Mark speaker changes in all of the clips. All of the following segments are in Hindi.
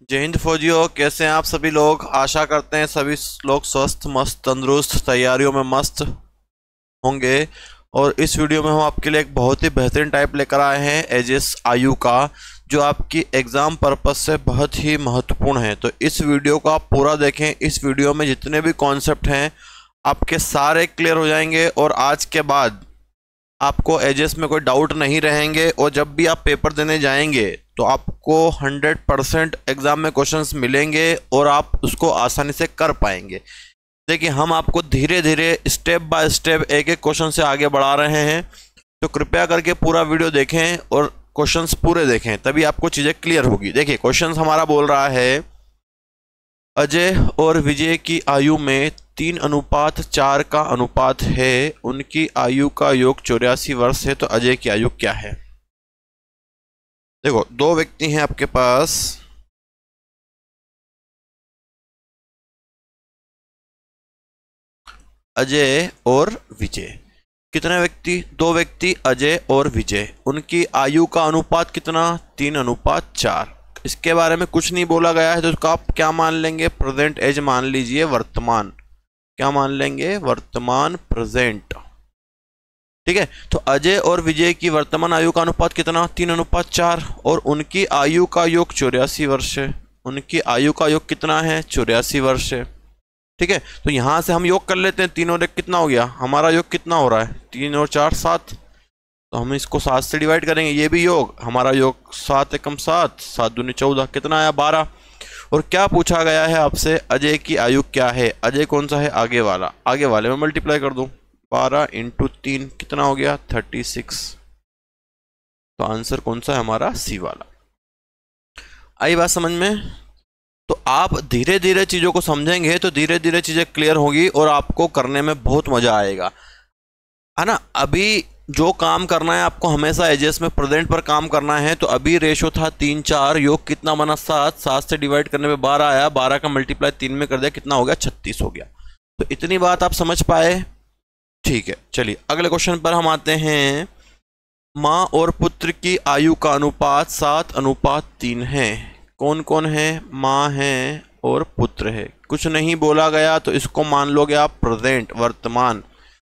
Speaker 1: जय हिंद फौजियों, कैसे हैं आप सभी लोग। आशा करते हैं सभी लोग स्वस्थ मस्त तंदुरुस्त तैयारियों में मस्त होंगे। और इस वीडियो में हम आपके लिए एक बहुत ही बेहतरीन टाइप लेकर आए हैं एजेस आयु का, जो आपकी एग्ज़ाम पर्पस से बहुत ही महत्वपूर्ण है। तो इस वीडियो को आप पूरा देखें। इस वीडियो में जितने भी कॉन्सेप्ट हैं आपके सारे क्लियर हो जाएंगे और आज के बाद आपको एजेस में कोई डाउट नहीं रहेंगे। और जब भी आप पेपर देने जाएंगे तो आपको 100% एग्ज़ाम में क्वेश्चंस मिलेंगे और आप उसको आसानी से कर पाएंगे। देखिए, हम आपको धीरे धीरे स्टेप बाय स्टेप एक एक क्वेश्चन से आगे बढ़ा रहे हैं, तो कृपया करके पूरा वीडियो देखें और क्वेश्चंस पूरे देखें, तभी आपको चीज़ें क्लियर होगी। देखिए, क्वेश्चंस हमारा बोल रहा है अजय और विजय की आयु में 3:4 का अनुपात है। उनकी आयु का योग 84 वर्ष है। तो अजय की आयु क्या है? देखो, दो व्यक्ति हैं आपके पास, अजय और विजय। कितने व्यक्ति? दो व्यक्ति, अजय और विजय। उनकी आयु का अनुपात कितना? 3:4। इसके बारे में कुछ नहीं बोला गया है, तो इसको आप क्या मान लेंगे? प्रेजेंट एज मान लीजिए, वर्तमान। क्या मान लेंगे? वर्तमान, प्रेजेंट। ठीक है। तो अजय और विजय की वर्तमान आयु का अनुपात कितना? 3:4। और उनकी आयु का योग 84 वर्ष है। उनकी आयु का योग कितना है? 84 वर्ष है। ठीक है। तो यहां से हम योग कर लेते हैं। 3 और 1 कितना हो गया? हमारा योग कितना हो रहा है? 3 और 4 7। तो हम इसको 7 से डिवाइड करेंगे। ये भी योग, हमारा योग 7 एकम 7, 7 दूनी 14, कितना आया? 12। और क्या पूछा गया है आपसे? अजय की आयु क्या है? अजय कौन सा है? आगे वाला। आगे वाले में मल्टीप्लाई कर दूं। 12 × 3 कितना हो गया? 36। तो आंसर कौन सा है हमारा? सी वाला। आई बात समझ में? तो आप धीरे धीरे चीज़ों को समझेंगे तो धीरे धीरे चीज़ें क्लियर होगी और आपको करने में बहुत मज़ा आएगा, है ना। अभी जो काम करना है आपको हमेशा एजेस में प्रेजेंट पर काम करना है। तो अभी रेशो था 3:4, योग कितना बना? 7। 7 से डिवाइड करने पे 12 आया। 12 का मल्टीप्लाई 3 में कर दिया, कितना हो गया? 36 हो गया। तो इतनी बात आप समझ पाए? ठीक है, चलिए अगले क्वेश्चन पर हम आते हैं। माँ और पुत्र की आयु का अनुपात 7:3 है। कौन कौन है? माँ है और पुत्र है। कुछ नहीं बोला गया तो इसको मान लोगे आप प्रेजेंट, वर्तमान।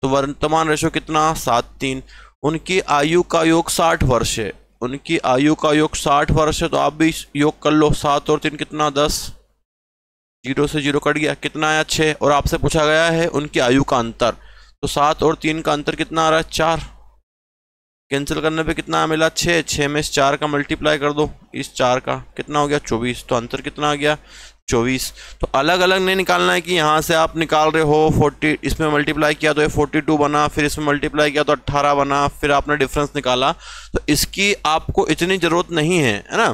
Speaker 1: तो वर्तमान रेशो कितना? 7:3। उनकी आयु का योग 60 वर्ष है। उनकी आयु का योग 60 वर्ष है। तो आप भी योग कर लो। 7 और 3 कितना? 10। 0 से 0 कट गया, कितना आया? 6। और आपसे पूछा गया है उनकी आयु का अंतर। तो 7 और 3 का अंतर कितना आ रहा है? 4। कैंसिल करने पे कितना मिला? 6। 6 में इस 4 का मल्टीप्लाई कर दो, इस 4 का कितना हो गया? 24। तो अंतर कितना आ गया? 24। तो अलग अलग नहीं निकालना है कि यहाँ से आप निकाल रहे हो 40, इसमें मल्टीप्लाई किया तो ये 42 बना, फिर इसमें मल्टीप्लाई किया तो 18 बना, फिर आपने डिफरेंस निकाला। तो इसकी आपको इतनी ज़रूरत नहीं है ना।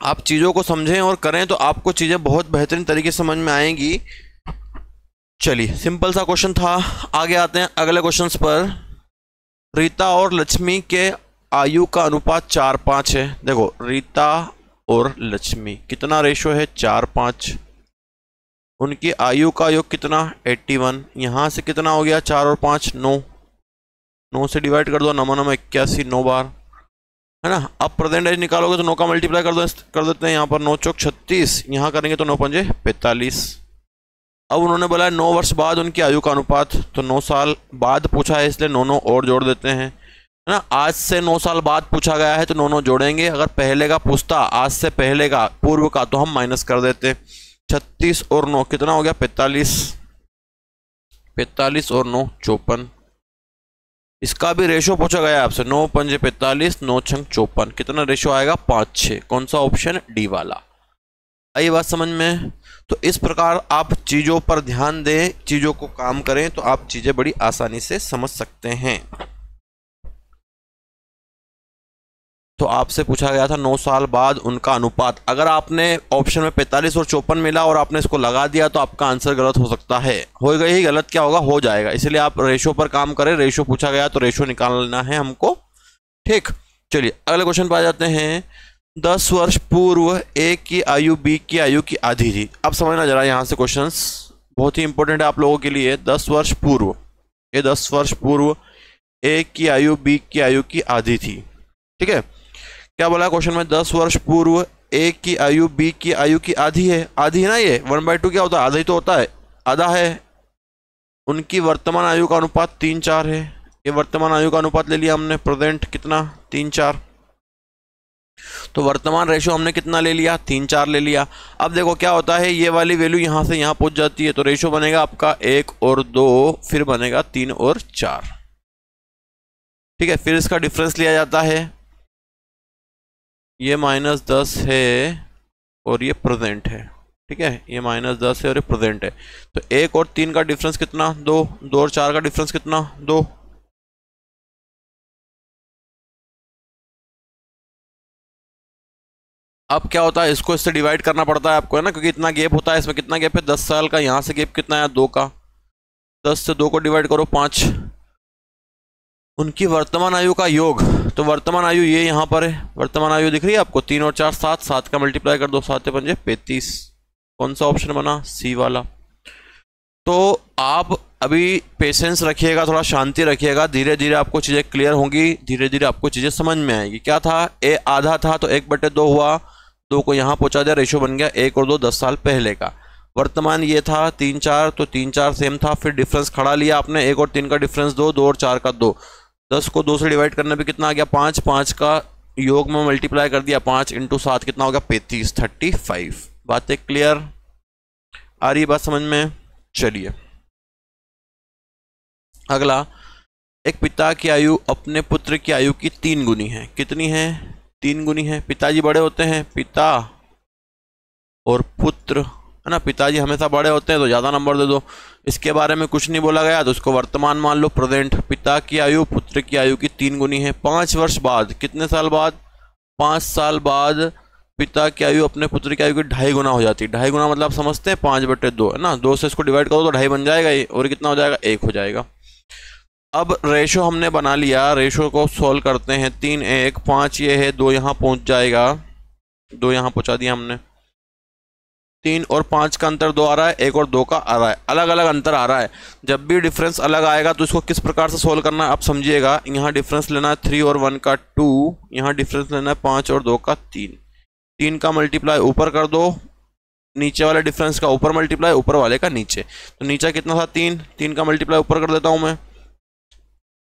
Speaker 1: आप चीज़ों को समझें और करें तो आपको चीज़ें बहुत बेहतरीन तरीके से समझ में आएंगी। चलिए, सिंपल सा क्वेश्चन था। आगे आते हैं अगले क्वेश्चन पर। रीता और लक्ष्मी के आयु का अनुपात 4:5 है। देखो, रीता और लक्ष्मी कितना रेशो है? 4:5। उनकी आयु का योग कितना? 81। यहाँ से कितना हो गया? 4 और 5 9। 9 से डिवाइड कर दो, 9 9 81, 9 बार, है ना। अब प्रेजेंट एज निकालोगे तो 9 का मल्टीप्लाई कर देते हैं। यहाँ पर 9 चौक 36, यहाँ करेंगे तो 9 पंजे 45। अब उन्होंने बोला 9 वर्ष बाद उनकी आयु का अनुपात, तो 9 साल बाद पूछा है इसलिए 9 9 और जोड़ देते हैं, है ना। आज से 9 साल बाद पूछा गया है तो 9 9 जोड़ेंगे। अगर पहले का पूछता, आज से पहले का, पूर्व का, तो हम माइनस कर देते। 36 और 9 कितना हो गया? 45। 45 और 9 54। इसका भी रेशो पूछा गया है आपसे। 9 पंजे 45, 9 छंग 54, कितना रेशो आएगा? 5 6। कौन सा ऑप्शन? डी वाला। आई बात समझ में? तो इस प्रकार आप चीज़ों पर ध्यान दें, चीज़ों को काम करें तो आप चीज़ें बड़ी आसानी से समझ सकते हैं। तो आपसे पूछा गया था 9 साल बाद उनका अनुपात। अगर आपने ऑप्शन में 45 और 54 मिला और आपने इसको लगा दिया तो आपका आंसर गलत हो सकता है। होगा ही गलत, क्या होगा? हो जाएगा। इसलिए आप रेशो पर काम करें। रेशो पूछा गया तो रेशो निकालना है हमको। ठीक, चलिए अगले क्वेश्चन पर आ जाते हैं। 10 वर्ष पूर्व ए की आयु बी की आयु की आधी थी। अब समझना जरा, यहाँ से क्वेश्चंस बहुत ही इंपॉर्टेंट है आप लोगों के लिए। 10 वर्ष पूर्व, ये 10 वर्ष पूर्व ए की आयु बी की आयु की आधी थी। ठीक है, क्या बोला क्वेश्चन में? 10 वर्ष पूर्व ए की आयु बी की आयु की आधी है, आधी है ना, ये 1/2 क्या होता है, आधा ही तो होता है, आधा है। उनकी वर्तमान आयु का अनुपात 3:4 है, ये वर्तमान आयु का अनुपात ले लिया हमने, प्रेजेंट कितना 3:4, तो वर्तमान रेशो हमने कितना ले लिया 3:4 ले लिया। अब देखो क्या होता है, ये वाली वैल्यू यहाँ से यहाँ पहुँच जाती है, तो रेशो बनेगा आपका 1 और 2, फिर बनेगा 3 और 4, ठीक है। फिर इसका डिफरेंस लिया जाता है, ये -10 है और ये प्रेजेंट है, ठीक है, ये -10 है और ये प्रेजेंट है। तो 1 और 3 का डिफरेंस कितना 2, 2 और 4 का डिफरेंस कितना 2। अब क्या होता है, इसको इससे डिवाइड करना पड़ता है आपको, है ना, क्योंकि इतना गैप होता है इसमें। कितना गैप है 10 साल का, यहाँ से गैप कितना है 2 का, 10 से 2 को डिवाइड करो 5। उनकी वर्तमान आयु का योग, तो वर्तमान आयु ये यहाँ पर है, वर्तमान आयु दिख रही है आपको, 3 और 4 7, 7 का मल्टीप्लाई कर दो, 7 5 35। कौन सा ऑप्शन बना, सी वाला। तो आप अभी पेशेंस रखिएगा, थोड़ा शांति रखिएगा, धीरे धीरे आपको चीज़ें क्लियर होंगी, धीरे धीरे आपको चीज़ें समझ में आएगी। क्या था, ए आधा था तो 1/2 हुआ, 2 को यहाँ पहुँचा दिया, रेशो बन गया 1 और 2 10 साल पहले का। वर्तमान ये था 3-4, तो 3-4 सेम था, फिर डिफरेंस खड़ा लिया आपने, 1 और 3 का डिफरेंस 2, 2 और 4 का 2, 10 को 2 से डिवाइड करने पे कितना आ गया 5, 5 का योग में मल्टीप्लाई कर दिया, 5 × 7 कितना हो गया 35, 35। बातें क्लियर आ रही, बात समझ में। चलिए अगला, एक पिता की आयु अपने पुत्र की आयु की 3 गुनी है। कितनी है, 3 गुनी है। पिताजी बड़े होते हैं, पिता और पुत्र, है ना, पिताजी हमेशा बड़े होते हैं तो ज़्यादा नंबर दे दो। इसके बारे में कुछ नहीं बोला गया तो उसको वर्तमान मान लो, प्रेजेंट। पिता की आयु पुत्र की आयु की 3 गुनी है। 5 वर्ष बाद, कितने साल बाद, 5 साल बाद पिता की आयु अपने पुत्र की आयु की 2.5 गुना हो जाती है। 2.5 गुना मतलब समझते हैं 5/2, है ना, 2 से इसको डिवाइड करो तो 2.5 बन जाएगा ये, और कितना हो जाएगा 1 हो जाएगा। अब रेशो हमने बना लिया, रेशो को सॉल्व करते हैं। 3 1 5 ये है, 2 यहाँ पहुँच जाएगा, 2 यहाँ पहुँचा दिया हमने। 3 और 5 का अंतर 2 आ रहा है, 1 और 2 का आ रहा है, अलग अलग अंतर आ रहा है। जब भी डिफरेंस अलग आएगा तो इसको किस प्रकार से सोल्व करना है आप समझिएगा। यहाँ डिफरेंस लेना है 3 और 1 का 2, यहाँ डिफरेंस लेना है 5 और 2 का 3। 3 का मल्टीप्लाई ऊपर कर दो, नीचे वाले डिफरेंस का ऊपर मल्टीप्लाई, ऊपर वाले का नीचे। तो नीचे कितना था 3, 3 का मल्टीप्लाई ऊपर कर देता हूँ मैं,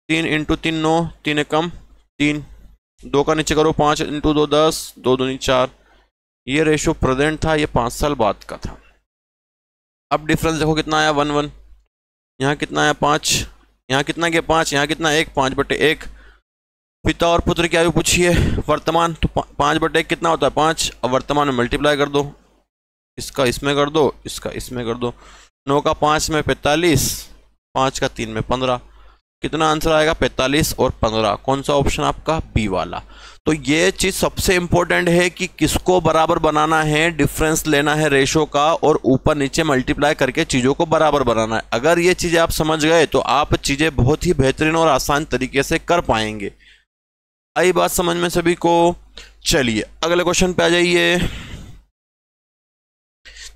Speaker 1: 3 × 3 9, 3 कम 3, 2 का नीचे करो 5 × 2 10, 2 दूनी 4। ये रेशो प्रेजेंट था, ये 5 साल बाद का था। अब डिफरेंस देखो कितना आया 1 1, यहाँ कितना आया 5, यहाँ कितना गया 5, यहाँ कितना 1, 5/1। पिता और पुत्र की आयु पूछिए वर्तमान, तो 5/1 कितना होता है 5। अब वर्तमान में मल्टीप्लाई कर दो, इसका इसमें कर दो, इसका इसमें कर दो। 9 का 5 में 45, 5 का 3 में 15, कितना आंसर आएगा 45 और 15। कौन सा ऑप्शन आपका, बी वाला। तो ये चीज़ सबसे इंपॉर्टेंट है कि किसको बराबर बनाना है, डिफरेंस लेना है रेशो का और ऊपर नीचे मल्टीप्लाई करके चीज़ों को बराबर बनाना है। अगर ये चीज़ें आप समझ गए तो आप चीज़ें बहुत ही बेहतरीन और आसान तरीके से कर पाएंगे। आई बात समझ में सभी को। चलिए अगले क्वेश्चन पे आ जाइए।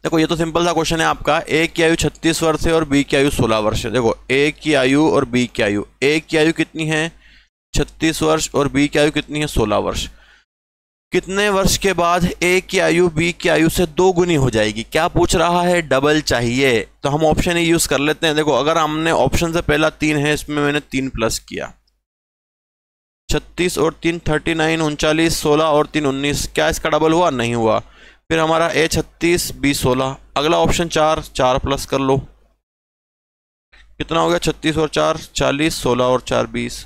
Speaker 1: देखो ये तो सिंपल सा क्वेश्चन है आपका। ए की आयु 36 वर्ष है और बी की आयु 16 वर्ष है। देखो ए की आयु और बी की आयु, ए की आयु कितनी है 36 वर्ष और बी की आयु कितनी है 16 वर्ष। कितने वर्ष के बाद ए की आयु बी की आयु से 2 गुनी हो जाएगी। क्या पूछ रहा है, डबल चाहिए, तो हम ऑप्शन ही यूज कर लेते हैं। देखो अगर हमने ऑप्शन से पहला 3 है, इसमें मैंने 3 प्लस किया, 36 और 3 39, 39, 16 और 3 19, क्या इसका डबल हुआ, नहीं हुआ। फिर हमारा ए 36 बी 16, अगला ऑप्शन 4, 4 प्लस कर लो, कितना हो गया 36 और 4 40, 16 और 4 20,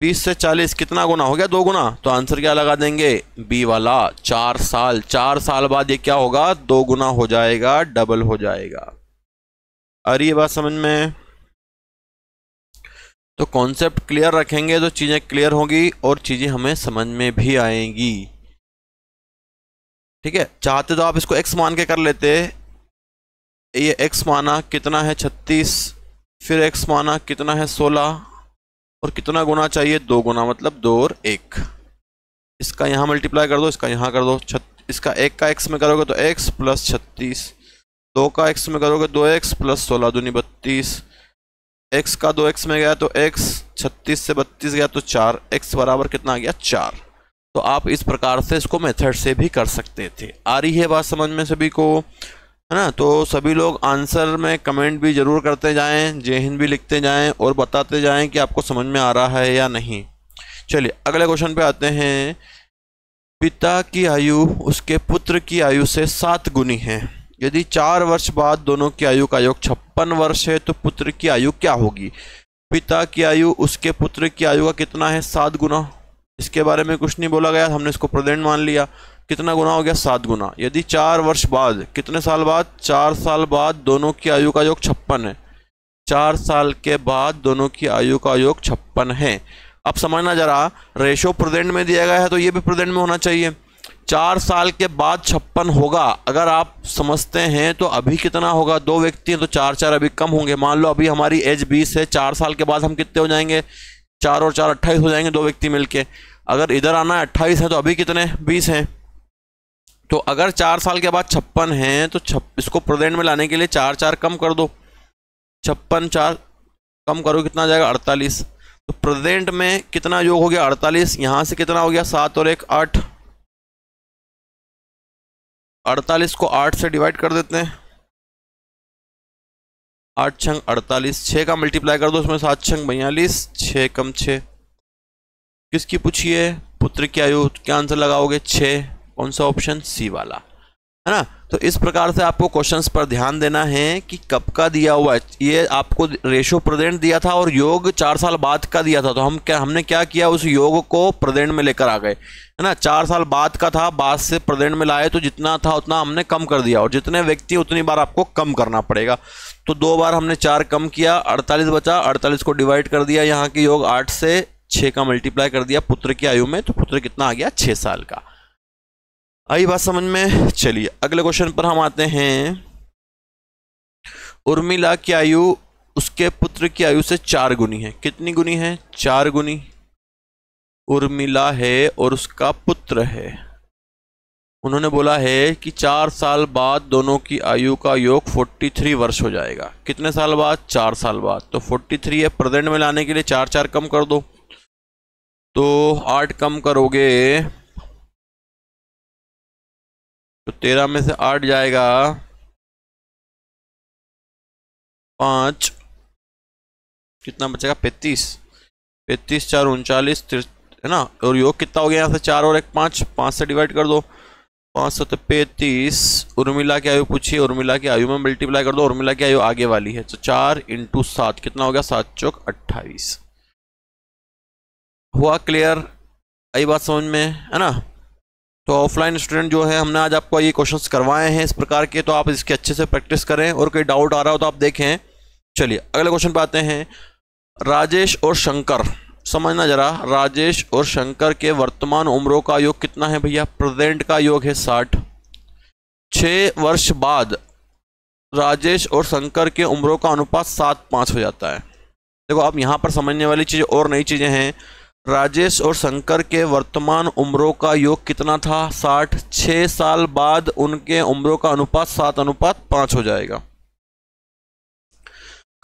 Speaker 1: 20 से 40 कितना गुना हो गया, 2 गुना। तो आंसर क्या लगा देंगे, बी वाला। 4 साल, 4 साल बाद ये क्या होगा, 2 गुना हो जाएगा, डबल हो जाएगा। अरे ये बात समझ में। तो कॉन्सेप्ट क्लियर रखेंगे तो चीजें क्लियर होंगी और चीजें हमें समझ में भी आएंगी। ठीक है, चाहते तो आप इसको x मान के कर लेते। ये x माना कितना है 36, फिर x माना कितना है 16 और कितना गुना चाहिए, 2 गुना, मतलब 2 और 1। इसका यहाँ मल्टीप्लाई कर दो, इसका यहाँ कर दो। इसका 1 का x में करोगे तो x प्लस 36, 2 का x में करोगे 2x प्लस 16 दूनी 32, x का 2x में गया तो x, 36 से 32 गया तो 4, x बराबर कितना आ गया 4। तो आप इस प्रकार से इसको मेथड से भी कर सकते थे। आ रही है बात समझ में सभी को, है ना? तो सभी लोग आंसर में कमेंट भी ज़रूर करते जाएं, जय हिंद भी लिखते जाएं और बताते जाएं कि आपको समझ में आ रहा है या नहीं। चलिए अगले क्वेश्चन पे आते हैं। पिता की आयु उसके पुत्र की आयु से 7 गुनी है। यदि 4 वर्ष बाद दोनों की आयु का योग 56 वर्ष है तो पुत्र की आयु क्या होगी? पिता की आयु उसके पुत्र की आयु का कितना है? 7 गुना। इसके बारे में कुछ नहीं बोला गया, हमने इसको प्रेजेंट मान लिया। कितना गुना हो गया? 7 गुना। यदि 4 वर्ष बाद, कितने साल बाद? 4 साल बाद दोनों की आयु का योग 56 है। 4 साल के बाद दोनों की आयु का योग 56 है। अब समझना जरा, रेशो प्रेजेंट में दिया गया है तो ये भी प्रेजेंट में होना चाहिए। 4 साल के बाद 56 होगा। अगर आप समझते हैं तो अभी कितना होगा? 2 व्यक्ति हैं तो 4 4 अभी कम होंगे। मान लो अभी हमारी एज 20 है, 4 साल के बाद हम कितने हो जाएंगे? 4 और 4 28 हो जाएंगे, 2 व्यक्ति मिलके। अगर इधर आना है 28 है तो अभी कितने? 20 हैं। तो अगर 4 साल के बाद 56 हैं तो इसको प्रेजेंट में लाने के लिए 4 4 कम कर दो। 56 4 कम करो, कितना आ जाएगा? 48। तो प्रेजेंट में कितना योग हो गया? 48। यहां से कितना हो गया? 7 और 1 8। 48 को 8 से डिवाइड कर देते हैं। 8 छंग 48, 6 का मल्टीप्लाई कर दो उसमें, 7 छंग 42, 6 कम 6। किसकी पूछिए? पुत्र की आयु। क्या आंसर लगाओगे? 6। कौन सा ऑप्शन? सी वाला, है ना? तो इस प्रकार से आपको क्वेश्चंस पर ध्यान देना है कि कब का दिया हुआ है। ये आपको रेशो प्रेजेंट दिया था और योग 4 साल बाद का दिया था, तो हमने क्या किया? उस योग को प्रेजेंट में लेकर आ गए, है ना? 4 साल बाद का था, बाद से प्रेजेंट में लाए तो जितना था उतना हमने कम कर दिया, और जितने व्यक्ति उतनी बार आपको कम करना पड़ेगा। तो 2 बार हमने 4 कम किया, 48 बचा। 48 को डिवाइड कर दिया यहाँ के योग 8 से, 6 का मल्टीप्लाई कर दिया पुत्र की आयु में, तो पुत्र कितना आ गया? 6 साल का। आई बात समझ में? चलिए अगले क्वेश्चन पर हम आते हैं। उर्मिला की आयु उसके पुत्र की आयु से 4 गुनी है। कितनी गुनी है? 4 गुनी। उर्मिला है और उसका पुत्र है। उन्होंने बोला है कि 4 साल बाद दोनों की आयु का योग 43 वर्ष हो जाएगा। कितने साल बाद? 4 साल बाद। तो 43 है, प्रेजेंट में लाने के लिए 4 4 कम कर दो, तो 8 कम करोगे तो 13 में से 8 जाएगा 5, कितना बचेगा? 35। 35 4 39, है ना? और योग कितना हो गया यहाँ से? 4 और 1 5, 5 से डिवाइड कर दो, 5 7 35। उर्मिला की आयु पूछिए, उर्मिला की आयु में मल्टीप्लाई कर दो। उर्मिला की आयु आगे वाली है, तो 4 × 7 कितना हो गया? 7 चौक 28। हुआ क्लियर? आई बात समझ में, है ना? तो ऑफलाइन स्टूडेंट जो है, हमने आज आपको ये क्वेश्चंस करवाए हैं इस प्रकार के, तो आप इसके अच्छे से प्रैक्टिस करें, और कोई डाउट आ रहा हो तो आप देखें। चलिए अगले क्वेश्चन पे आते हैं। राजेश और शंकर, समझना जरा, राजेश और शंकर के वर्तमान उम्रों का योग कितना है भैया? प्रेजेंट का योग है 60। 6 वर्ष बाद राजेश और शंकर के उम्रों का अनुपात 7:5 हो जाता है। देखो अब यहाँ पर समझने वाली चीज़ और नई चीज़ें हैं। राजेश और शंकर के वर्तमान उम्रों का योग कितना था? 60। 6 साल बाद उनके उम्रों का अनुपात 7:5 हो जाएगा।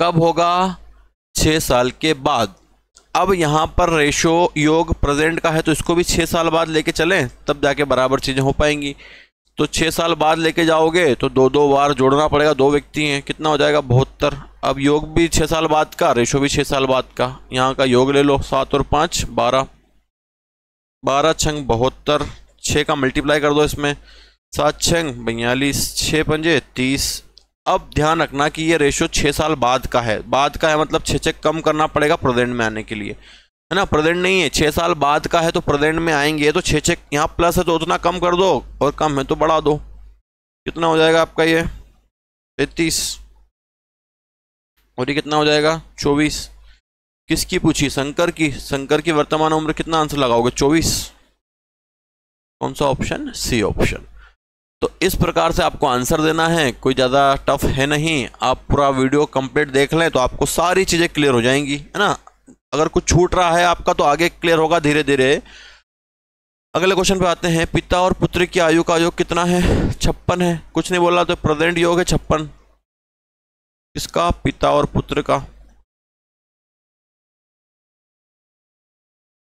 Speaker 1: कब होगा? 6 साल के बाद। अब यहाँ पर रेशो योग प्रेजेंट का है तो इसको भी 6 साल बाद लेके चलें, तब जाके बराबर चीज़ें हो पाएंगी। तो 6 साल बाद लेके जाओगे तो 2 बार जोड़ना पड़ेगा, 2 व्यक्ति हैं, कितना हो जाएगा? 72। अब योग भी 6 साल बाद का, रेशो भी 6 साल बाद का। यहाँ का योग ले लो, 7 और 5 12, 12 छंग 72, 6 का मल्टीप्लाई कर दो इसमें, 7 छंग 42, 6 पंजे 30। अब ध्यान रखना कि ये रेशो 6 साल बाद का है। बाद का है मतलब 6 कम करना पड़ेगा प्रेजेंट में आने के लिए, है ना? प्रेजेंट नहीं है, 6 साल बाद का है तो प्रेजेंट में आएंगे तो 6 यहाँ प्लस है तो उतना कम कर दो, और कम है तो बढ़ा दो। कितना हो जाएगा आपका ये? 33। और ये कितना हो जाएगा? 24। किसकी पूछी? शंकर की। शंकर की वर्तमान उम्र कितना आंसर लगाओगे? 24। कौन सा ऑप्शन? C option. तो इस प्रकार से आपको आंसर देना है, कोई ज़्यादा टफ है नहीं। आप पूरा वीडियो कंप्लीट देख लें तो आपको सारी चीज़ें क्लियर हो जाएंगी, है ना? अगर कुछ छूट रहा है आपका तो आगे क्लियर होगा धीरे धीरे। अगले क्वेश्चन पे आते हैं। पिता और पुत्र की आयु का योग कितना है? 56 है। कुछ नहीं बोला तो प्रेजेंट योग है 56। किसका? पिता और पुत्र का।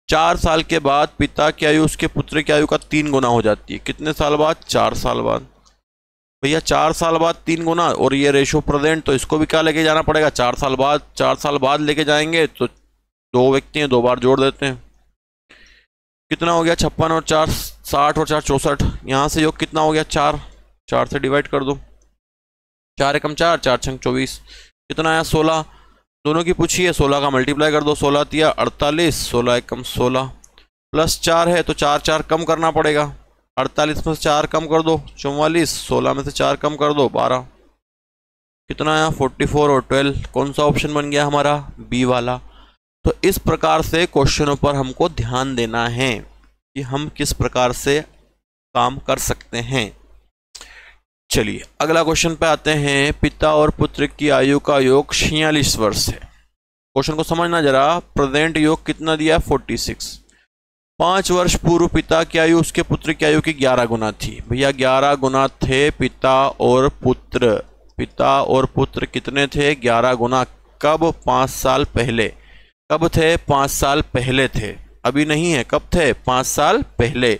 Speaker 1: 4 साल के बाद पिता की आयु उसके पुत्र की आयु का 3 गुना हो जाती है। कितने साल बाद? 4 साल बाद। भैया 4 साल बाद 3 गुना, और ये रेशो प्रेजेंट, तो इसको भी क्या लेके जाना पड़ेगा? 4 साल बाद। 4 साल बाद लेके जाएंगे तो 2 व्यक्ति हैं, 2 बार जोड़ देते हैं। कितना हो गया? 56 और 4 60 और 4 64। यहाँ से योग कितना हो गया? 4 4 से डिवाइड कर दो। 4 एकम 4, 4 छंग 24। कितना आया? 16। दोनों की पूछिए, 16 का मल्टीप्लाई कर दो। 16 तिया 48, 16 एकम 16, प्लस 4 है तो 4 4 कम करना पड़ेगा। 48 में से 4 कम कर दो 44, 16 में से 4 कम कर दो 12। कितना आया? 44 और 12। कौन सा ऑप्शन बन गया हमारा? बी वाला। तो इस प्रकार से क्वेश्चनों पर हमको ध्यान देना है कि हम किस प्रकार से काम कर सकते हैं। चलिए अगला क्वेश्चन पे आते हैं। पिता और पुत्र की आयु का योग 46 वर्ष है। क्वेश्चन को समझना जरा। प्रेजेंट योग कितना दिया? 46। 5 वर्ष पूर्व पिता की आयु उसके पुत्र की आयु की 11 गुना थी। भैया 11 गुना थे पिता और पुत्र। पिता और पुत्र कितने थे? 11 गुना। कब? 5 साल पहले। कब थे? 5 साल पहले थे, अभी नहीं है। कब थे? 5 साल पहले।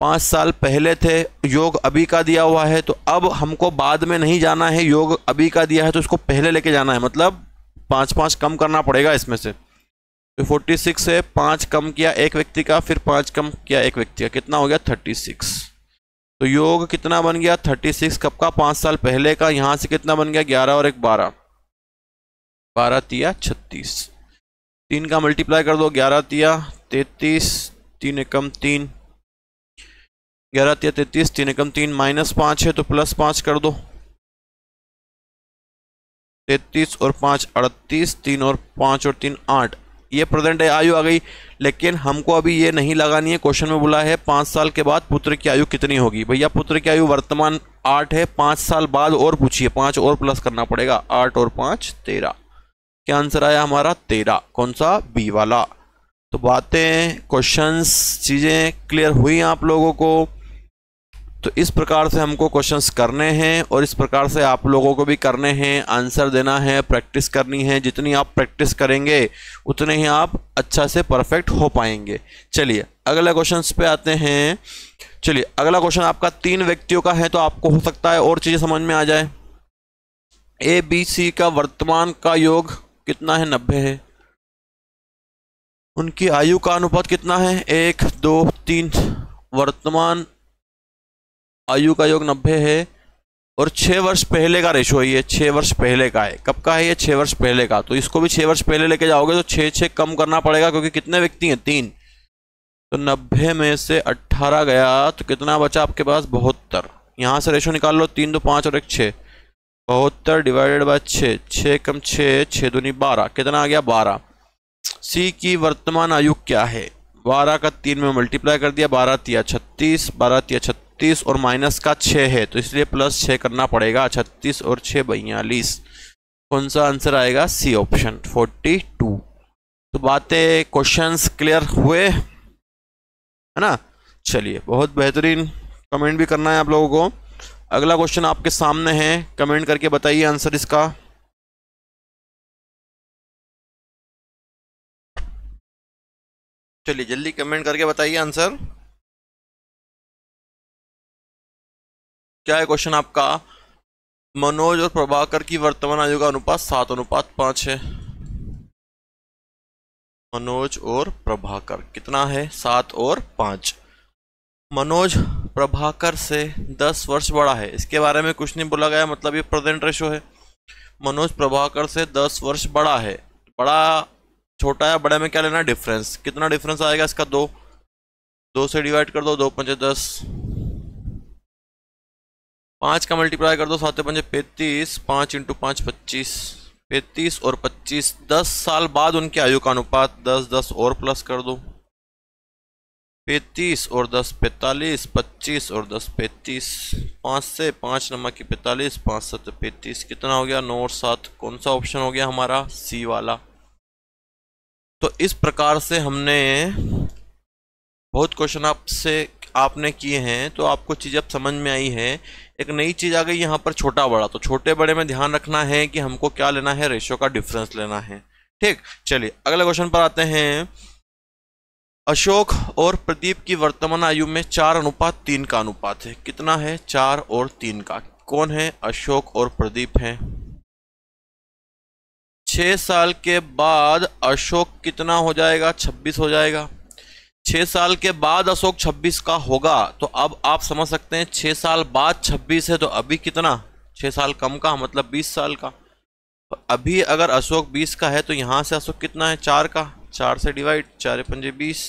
Speaker 1: 5 साल पहले थे। योग अभी का दिया हुआ है, तो अब हमको बाद में नहीं जाना है। योग अभी का दिया है तो इसको पहले लेके जाना है, मतलब 5 5 कम करना पड़ेगा इसमें से। तो 46 से 5 कम किया एक व्यक्ति का, फिर 5 कम किया एक व्यक्ति का, कितना हो गया? 36। तो योग कितना बन गया? 36। कब का? 5 साल पहले का। यहां से कितना बन गया? 11 और 1 12, 12 तिया 36। 3 का मल्टीप्लाई कर दो। 11 तिया 33, 3 एकम 3, 11 तिया 33, 3 एकम 3, -5 है तो +5 कर दो। 33 और 5 38, 3 और 5 और 3 8। ये प्रेजेंट आयु आ गई, लेकिन हमको अभी ये नहीं लगानी है। क्वेश्चन में बोला है 5 साल के बाद पुत्र की आयु कितनी होगी। भैया पुत्र की आयु वर्तमान 8 है, 5 साल बाद और पूछिए, 5 और प्लस करना पड़ेगा। 8 और 5 13। क्या आंसर आया हमारा? 13। कौन सा? बी वाला। तो बातें, क्वेश्चंस, चीजें क्लियर हुई आप लोगों को। तो इस प्रकार से हमको क्वेश्चंस करने हैं और इस प्रकार से आप लोगों को भी करने हैं, आंसर देना है, प्रैक्टिस करनी है। जितनी आप प्रैक्टिस करेंगे उतने ही आप अच्छा से परफेक्ट हो पाएंगे। चलिए अगला क्वेश्चंस पे आते हैं। चलिए अगला क्वेश्चन आपका 3 व्यक्तियों का है, तो आपको हो सकता है और चीजें समझ में आ जाए। ए बी सी का वर्तमान का योग कितना है? 90 है। उनकी आयु का अनुपात कितना है? 1 2 3। वर्तमान आयु का योग 90 है और 6 वर्ष पहले का रेशो है ये। 6 वर्ष पहले का है। कब का है ये? 6 वर्ष पहले का। तो इसको भी 6 वर्ष पहले लेके जाओगे तो 6 6 कम करना पड़ेगा, क्योंकि कितने व्यक्ति हैं? 3। तो 90 में से 18 गया तो कितना बचा आपके पास? 72। यहां से रेशो निकाल लो। 3 2 5 और 1 6। 72 डिवाइडेड बाय 6, 6 कम 6, 6 दूनी 12। कितना आ गया? 12। सी की वर्तमान आयु क्या है? 12 का 3 में मल्टीप्लाई कर दिया। 12 तिया 36, 12 तिया 36 और माइनस का 6 है तो इसलिए प्लस 6 करना पड़ेगा। 36 और 6 42। कौन सा आंसर आएगा? C option 42। तो बातें, क्वेश्चंस क्लियर हुए है ना? चलिए बहुत बेहतरीन। कमेंट भी करना है आप लोगों को। अगला क्वेश्चन आपके सामने है, कमेंट करके बताइए आंसर इसका। चलिए जल्दी कमेंट करके बताइए आंसर क्या है। क्वेश्चन आपका, मनोज और प्रभाकर की वर्तमान आयु का अनुपात 7:5 है। मनोज और प्रभाकर कितना है? 7 और 5। मनोज प्रभाकर से 10 वर्ष बड़ा है। इसके बारे में कुछ नहीं बोला गया, मतलब ये प्रेजेंट रेशो है। मनोज प्रभाकर से 10 वर्ष बड़ा है। बड़ा छोटा है, बड़े में क्या लेना? डिफरेंस। कितना डिफरेंस आएगा इसका? 2। 2 से डिवाइड कर दो। 2 5 10। 5 का मल्टीप्लाई कर दो। 7 5 35। 5 × 5 25। 35 और 25 10 साल बाद उनकी आयु का अनुपात। 10 10 और प्लस कर दो। 35 और 10 45। 25 और 10 35। 5 से 5 नंबर की 45। 5 7 35। कितना हो गया? 9 और 7। कौन सा ऑप्शन हो गया हमारा? सी वाला। तो इस प्रकार से हमने बहुत क्वेश्चन आपने किए हैं, तो आपको चीज़ अब समझ में आई है। एक नई चीज़ आ गई यहाँ पर, छोटा बड़ा। तो छोटे बड़े में ध्यान रखना है कि हमको क्या लेना है? रेशो का डिफरेंस लेना है। ठीक, चलिए अगले क्वेश्चन पर आते हैं। अशोक और प्रदीप की वर्तमान आयु में 4:3 का अनुपात है। कितना है? 4 और 3 का। कौन है? अशोक और प्रदीप हैं। 6 साल के बाद अशोक कितना हो जाएगा? 26 हो जाएगा। 6 साल के बाद अशोक 26 का होगा, तो अब आप समझ सकते हैं 6 साल बाद 26 है तो अभी कितना? 6 साल कम का मतलब 20 साल का। तो अभी अगर अशोक 20 का है तो यहाँ से अशोक कितना है? 4 का। 4 से डिवाइड, 4 पंजे 20।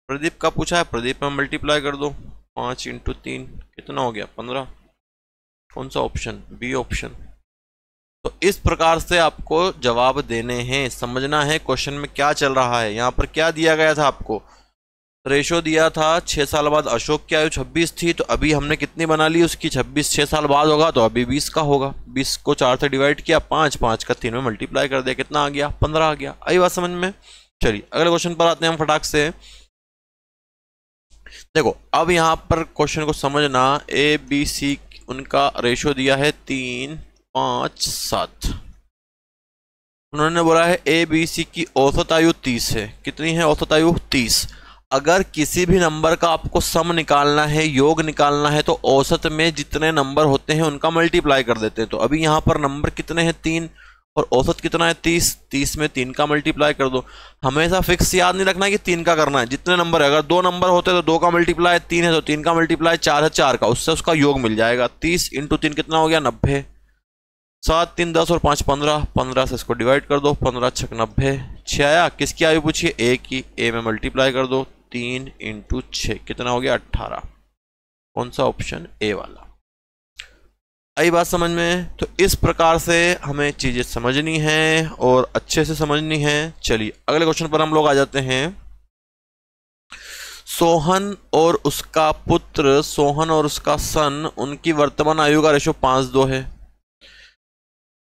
Speaker 1: प्रदीप का पूछा है, प्रदीप में मल्टीप्लाई कर दो। 5 × 3 कितना हो गया? 15। कौन सा ऑप्शन? B option. तो इस प्रकार से आपको जवाब देने हैं, समझना है क्वेश्चन में क्या चल रहा है। यहाँ पर क्या दिया गया था आपको? रेशो दिया था 6 साल बाद अशोक की आयु 26 थी, तो अभी हमने कितनी बना ली उसकी? 26। 6 साल बाद होगा तो अभी 20 का होगा। 20 को 4 से डिवाइड किया, 5 का 3 में मल्टीप्लाई कर दिया, कितना आ गया? 15 आ गया। आई बात समझ में? चलिए अगले क्वेश्चन पर आते हैं हम फटाक से। देखो अब यहाँ पर क्वेश्चन को समझना, ए बी सी उनका रेशो दिया है 3, 5, 7। उन्होंने बोला है ए बी सी की औसत आयु 30 है। कितनी है औसत आयु? 30। अगर किसी भी नंबर का आपको सम निकालना है, योग निकालना है, तो औसत में जितने नंबर होते हैं उनका मल्टीप्लाई कर देते हैं। तो अभी यहाँ पर नंबर कितने हैं? 3, और औसत कितना है? 30। 30 में 3 का मल्टीप्लाई कर दो। हमेशा फिक्स याद नहीं रखना कि 3 का करना है। जितने नंबर है, अगर 2 नंबर होते तो 2 का मल्टीप्लाई, 3 है तो 3 का मल्टीप्लाई, 4 है 4 का, उससे उसका योग मिल जाएगा। 30 × 3 कितना हो गया? 90। 7, 3, 10 और 5, 15। 15 से इसको डिवाइड कर दो। 15 × 6 90। 6 आया। किसकी आयु पूछिए? ए की। ए में मल्टीप्लाई कर दो। 3 × 6 कितना हो गया? 18। कौन सा ऑप्शन? ए वाला। आई बात समझ में? तो इस प्रकार से हमें चीजें समझनी है और अच्छे से समझनी है। चलिए अगले क्वेश्चन पर हम लोग आ जाते हैं। सोहन और उसका पुत्र, सोहन और उसका सन, उनकी वर्तमान आयु का रेशो 5:2 है।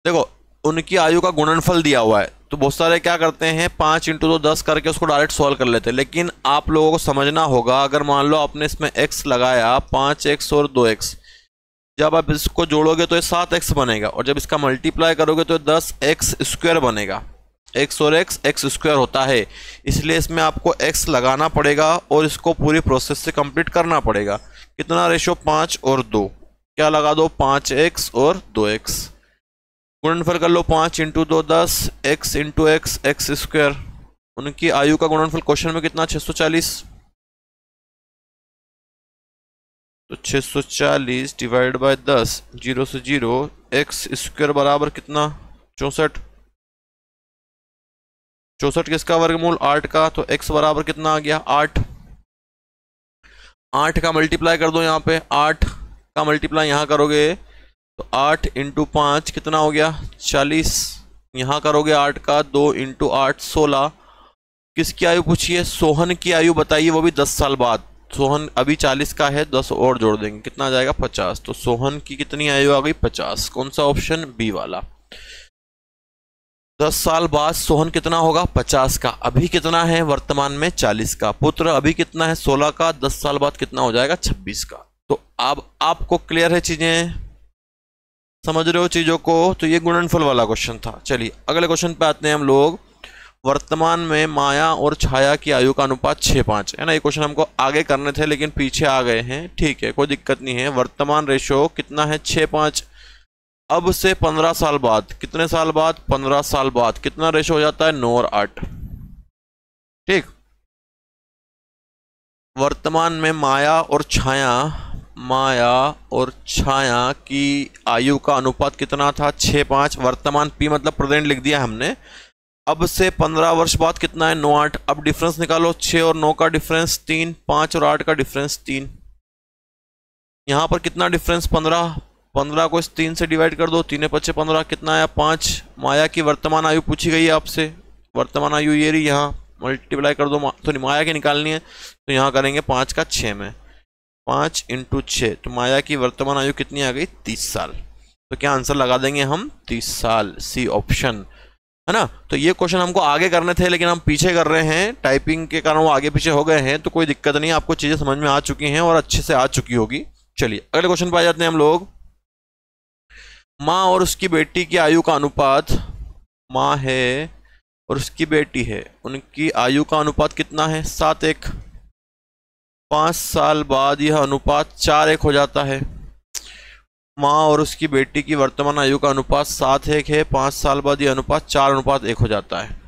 Speaker 1: देखो उनकी आयु का गुणनफल दिया हुआ है, तो बहुत सारे क्या करते हैं 5 × 2 10 करके उसको डायरेक्ट सॉल्व कर लेते हैं। लेकिन आप लोगों को समझना होगा, अगर मान लो आपने इसमें x लगाया 5x और 2x, जब आप इसको जोड़ोगे तो ये 7x बनेगा, और जब इसका मल्टीप्लाई करोगे तो 10x² बनेगा। x और x होता है, इसलिए इसमें आपको x लगाना पड़ेगा और इसको पूरी प्रोसेस से कंप्लीट करना पड़ेगा। कितना रेशो? 5 और 2। क्या लगा दो? 5x और 2x। गुणनफल कर लो। 5 × 2 10, x × x² उनकी आयु का गुणनफल क्वेश्चन में कितना? 640। तो 640 डिवाइड बाय 10, 0 से 0, x² बराबर कितना? 64। 64 किसका वर्गमूल? 8 का। तो x बराबर कितना आ गया? 8। 8 का मल्टीप्लाई कर दो। यहाँ पे 8 का मल्टीप्लाई यहाँ करोगे तो 8 × 5 कितना हो गया? 40। यहाँ करोगे 8 का, 2 × 8 16। किसकी आयु पूछिए? सोहन की आयु बताइए, वो भी 10 साल बाद। सोहन अभी 40 का है, 10 और जोड़ देंगे, कितना आ जाएगा? 50। तो सोहन की कितनी आयु आ गई? 50। कौन सा ऑप्शन? बी वाला। 10 साल बाद सोहन कितना होगा? 50 का। अभी कितना है वर्तमान में? 40 का। पुत्र अभी कितना है? 16 का। 10 साल बाद कितना हो जाएगा? 26 का। तो अब आपको क्लियर है चीजें? समझ रहे हो चीजों को? तो ये गुणनफल वाला क्वेश्चन था। चलिए अगले क्वेश्चन पे आते हैं हम लोग। वर्तमान में माया और छाया की आयु का अनुपात 6:5 है ना। ये क्वेश्चन हमको आगे करने थे लेकिन पीछे आ गए हैं, ठीक है, कोई दिक्कत नहीं है। वर्तमान रेशो कितना है? 6:5। अब से 15 साल बाद, कितने साल बाद? 15 साल बाद कितना रेशो हो जाता है? 9 और 8। ठीक। वर्तमान में माया और छाया की आयु का अनुपात कितना था? 6:5। वर्तमान पी मतलब प्रेजेंट लिख दिया हमने। अब से 15 वर्ष बाद कितना है? 9 8। अब डिफरेंस निकालो, 6 और 9 का डिफरेंस 3, 5 और 8 का डिफरेंस 3। यहां पर कितना डिफरेंस? 15। 15 को इस 3 से डिवाइड कर दो, 3 5 15, कितना आया? 5। माया की वर्तमान आयु पूछी गई है आपसे, वर्तमान आयु ये रही, यहाँ मल्टीप्लाई कर दो। तो माया की निकालनी है तो यहाँ करेंगे 5 का 6 में, 5 × 6, तो माया की वर्तमान आयु कितनी आ गई? 30 साल। तो क्या आंसर लगा देंगे हम? 30 साल, सी ऑप्शन, है ना। तो ये क्वेश्चन हमको आगे करने थे लेकिन हम पीछे कर रहे हैं, टाइपिंग के कारण वो आगे पीछे हो गए हैं, तो कोई दिक्कत नहीं, आपको चीजें समझ में आ चुकी हैं और अच्छे से आ चुकी होगी। चलिए अगले क्वेश्चन पे आ जाते हैं हम लोग। माँ और उसकी बेटी की आयु का अनुपात, माँ है और उसकी बेटी है, उनकी आयु का अनुपात कितना है? 7:1। 5 साल बाद यह अनुपात 4:1 हो जाता है। माँ और उसकी बेटी की वर्तमान आयु का अनुपात 7:1 है। 5 साल बाद यह अनुपात 4:1 हो जाता है।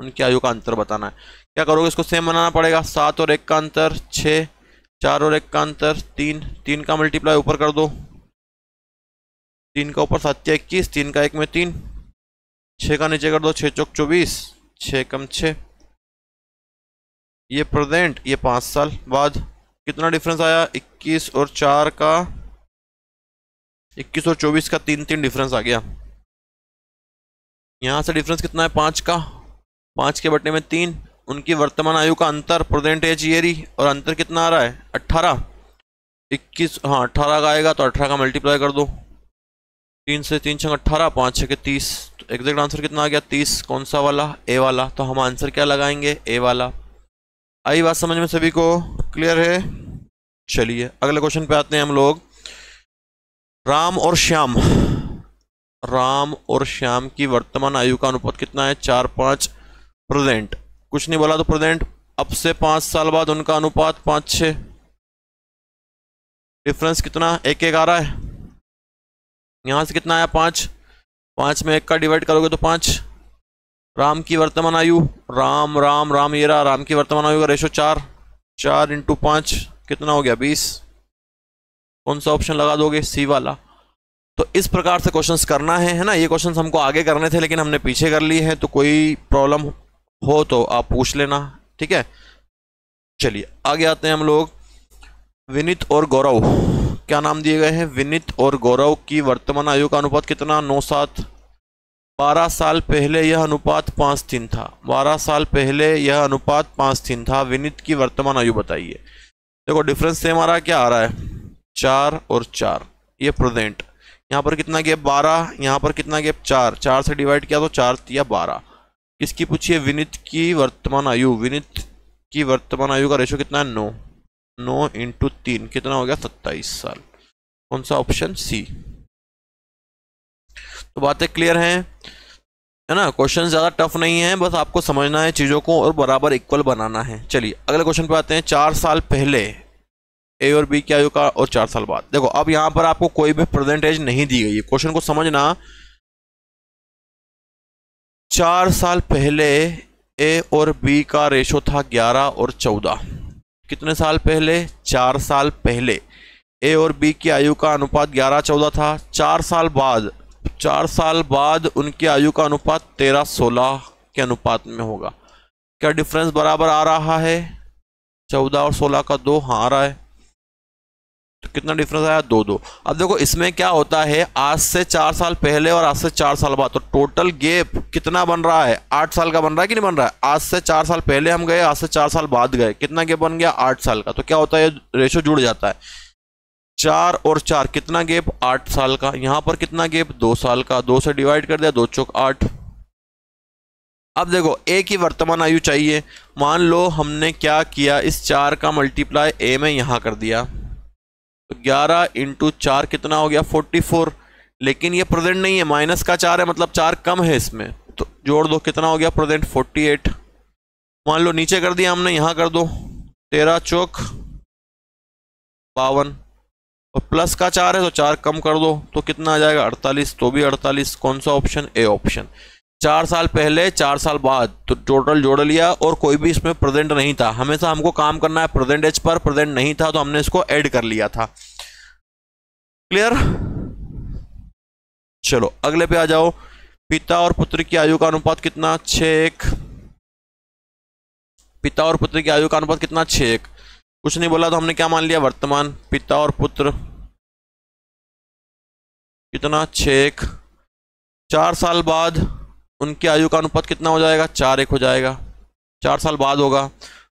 Speaker 1: उनकी आयु का अंतर बताना है। क्या करोगे? इसको सेम बनाना पड़ेगा। 7 और 1 का अंतर 6, 4 और 1 का अंतर 3, 3 का मल्टीप्लाई ऊपर कर दो, 3 का ऊपर 7 या 21, 3 का 1 में 3, 6 का नीचे कर दो, 6 चौक 24, 6 कम 6। ये प्रेजेंट, ये 5 साल बाद। कितना डिफरेंस आया? 21 और 4 का, 21 और 24 का 3 डिफरेंस आ गया। यहां से डिफरेंस कितना है? 5 का। 5 के बटने में 3। उनकी वर्तमान आयु का अंतर, प्रेजेंट एज ईयर ही, और अंतर कितना आ रहा है? 18। 21, हाँ 18 का आएगा तो 18 का मल्टीप्लाई कर दो, 3 से 3 छंग 18, 5 6 के 30। तो एग्जैक्ट आंसर कितना आ गया? 30। कौन सा वाला? ए वाला। तो हम आंसर क्या लगाएंगे? ए वाला। आई बात समझ में सभी को? क्लियर है? चलिए अगले क्वेश्चन पे आते हैं हम लोग। राम और श्याम की वर्तमान आयु का अनुपात कितना है? 4 5। प्रेजेंट, कुछ नहीं बोला तो प्रेजेंट। अब से 5 साल बाद उनका अनुपात 5 6। डिफरेंस कितना? 1 आ रहा है। यहां से कितना आया? 5। 5 में 1 का डिवाइड करोगे तो 5। राम की वर्तमान आयु, राम ये रहा। राम की वर्तमान आयु का रेशो 4, 4 इंटू 5 कितना हो गया? 20। कौन सा ऑप्शन लगा दोगे? सी वाला। तो इस प्रकार से क्वेश्चंस करना है ना। ये क्वेश्चंस हमको आगे करने थे लेकिन हमने पीछे कर लिए हैं, तो कोई प्रॉब्लम हो तो आप पूछ लेना, ठीक है। चलिए आगे आते हैं हम लोग। विनीत और गौरव, क्या नाम दिए गए हैं? विनीत और गौरव की वर्तमान आयु का अनुपात कितना? 9 7। 12 साल पहले यह अनुपात 5:3 था। 12 साल पहले यह अनुपात 5:3 था। विनीत की वर्तमान आयु बताइए। देखो डिफरेंस सेम आ रहा है, क्या आ रहा है? 4 और 4। ये प्रेजेंट, यहाँ पर कितना गैप? 12। यहाँ पर कितना गैप? 4। 4 से डिवाइड किया तो 4 या 12। किसकी पूछिए? विनीत की वर्तमान आयु। विनीत की वर्तमान आयु का रेशो कितना है? 9। 9 इंटू 3 कितना हो गया? 27 साल। कौन सा ऑप्शन? सी। तो बातें क्लियर हैं, है ना। क्वेश्चन ज्यादा टफ नहीं है, बस आपको समझना है चीजों को और बराबर इक्वल बनाना है। चलिए अगले क्वेश्चन पे आते हैं। 4 साल पहले ए और बी की आयु का और 4 साल बाद। देखो अब यहां पर आपको कोई भी प्रेजेंट एज नहीं दी गई है। क्वेश्चन को समझना। 4 साल पहले ए और बी का रेशो था 11 और 14। कितने साल पहले? 4 साल पहले ए और बी की आयु का अनुपात 11 14 था। 4 साल बाद उनकी आयु का अनुपात 13 16 के अनुपात में होगा। क्या डिफरेंस बराबर आ रहा है? 14 और 16 का 2, हाँ आ रहा है। तो कितना डिफरेंस आया? 2 2। अब देखो इसमें क्या होता है, आज से 4 साल पहले और आज से 4 साल बाद, तो टोटल गैप कितना बन रहा है? 8 साल का बन रहा है कि नहीं बन रहा है? आज से 4 साल पहले हम गए, आज से 4 साल बाद गए, कितना गैप बन गया? 8 साल का। तो क्या होता है? रेशो जुड़ जाता है। 4 और 4 कितना गैप? 8 साल का। यहां पर कितना गैप? 2 साल का। 2 से डिवाइड कर दिया, 2 चौक 8। अब देखो ए की वर्तमान आयु चाहिए। मान लो हमने क्या किया, इस 4 का मल्टीप्लाई ए में यहां कर दिया, तो 11 इंटू 4 कितना हो गया? 44। लेकिन ये प्रेजेंट नहीं है, माइनस का 4 है, मतलब 4 कम है इसमें, तो जोड़ दो, कितना हो गया प्रेजेंट? 48। मान लो नीचे कर दिया हमने, यहां कर दो, 13 चौक 52, और प्लस का 4 है तो 4 कम कर दो, तो कितना आ जाएगा? 48। तो भी 48। कौन सा ऑप्शन? A option. 4 साल पहले 4 साल बाद, तो टोटल जोड़ लिया और कोई भी इसमें प्रेजेंट नहीं था। हमेशा हमको काम करना है प्रेजेंट एज पर, प्रेजेंट नहीं था तो हमने इसको ऐड कर लिया था। क्लियर? चलो अगले पे आ जाओ। पिता और पुत्र की आयु का अनुपात कितना? 6:1। पिता और पुत्र की आयु का अनुपात कितना? 6:1। कुछ नहीं बोला तो हमने क्या मान लिया? वर्तमान। पिता और पुत्र कितना? 6:1। 4 साल बाद उनकी आयु का अनुपात कितना हो जाएगा? 4:1 हो जाएगा। 4 साल बाद होगा।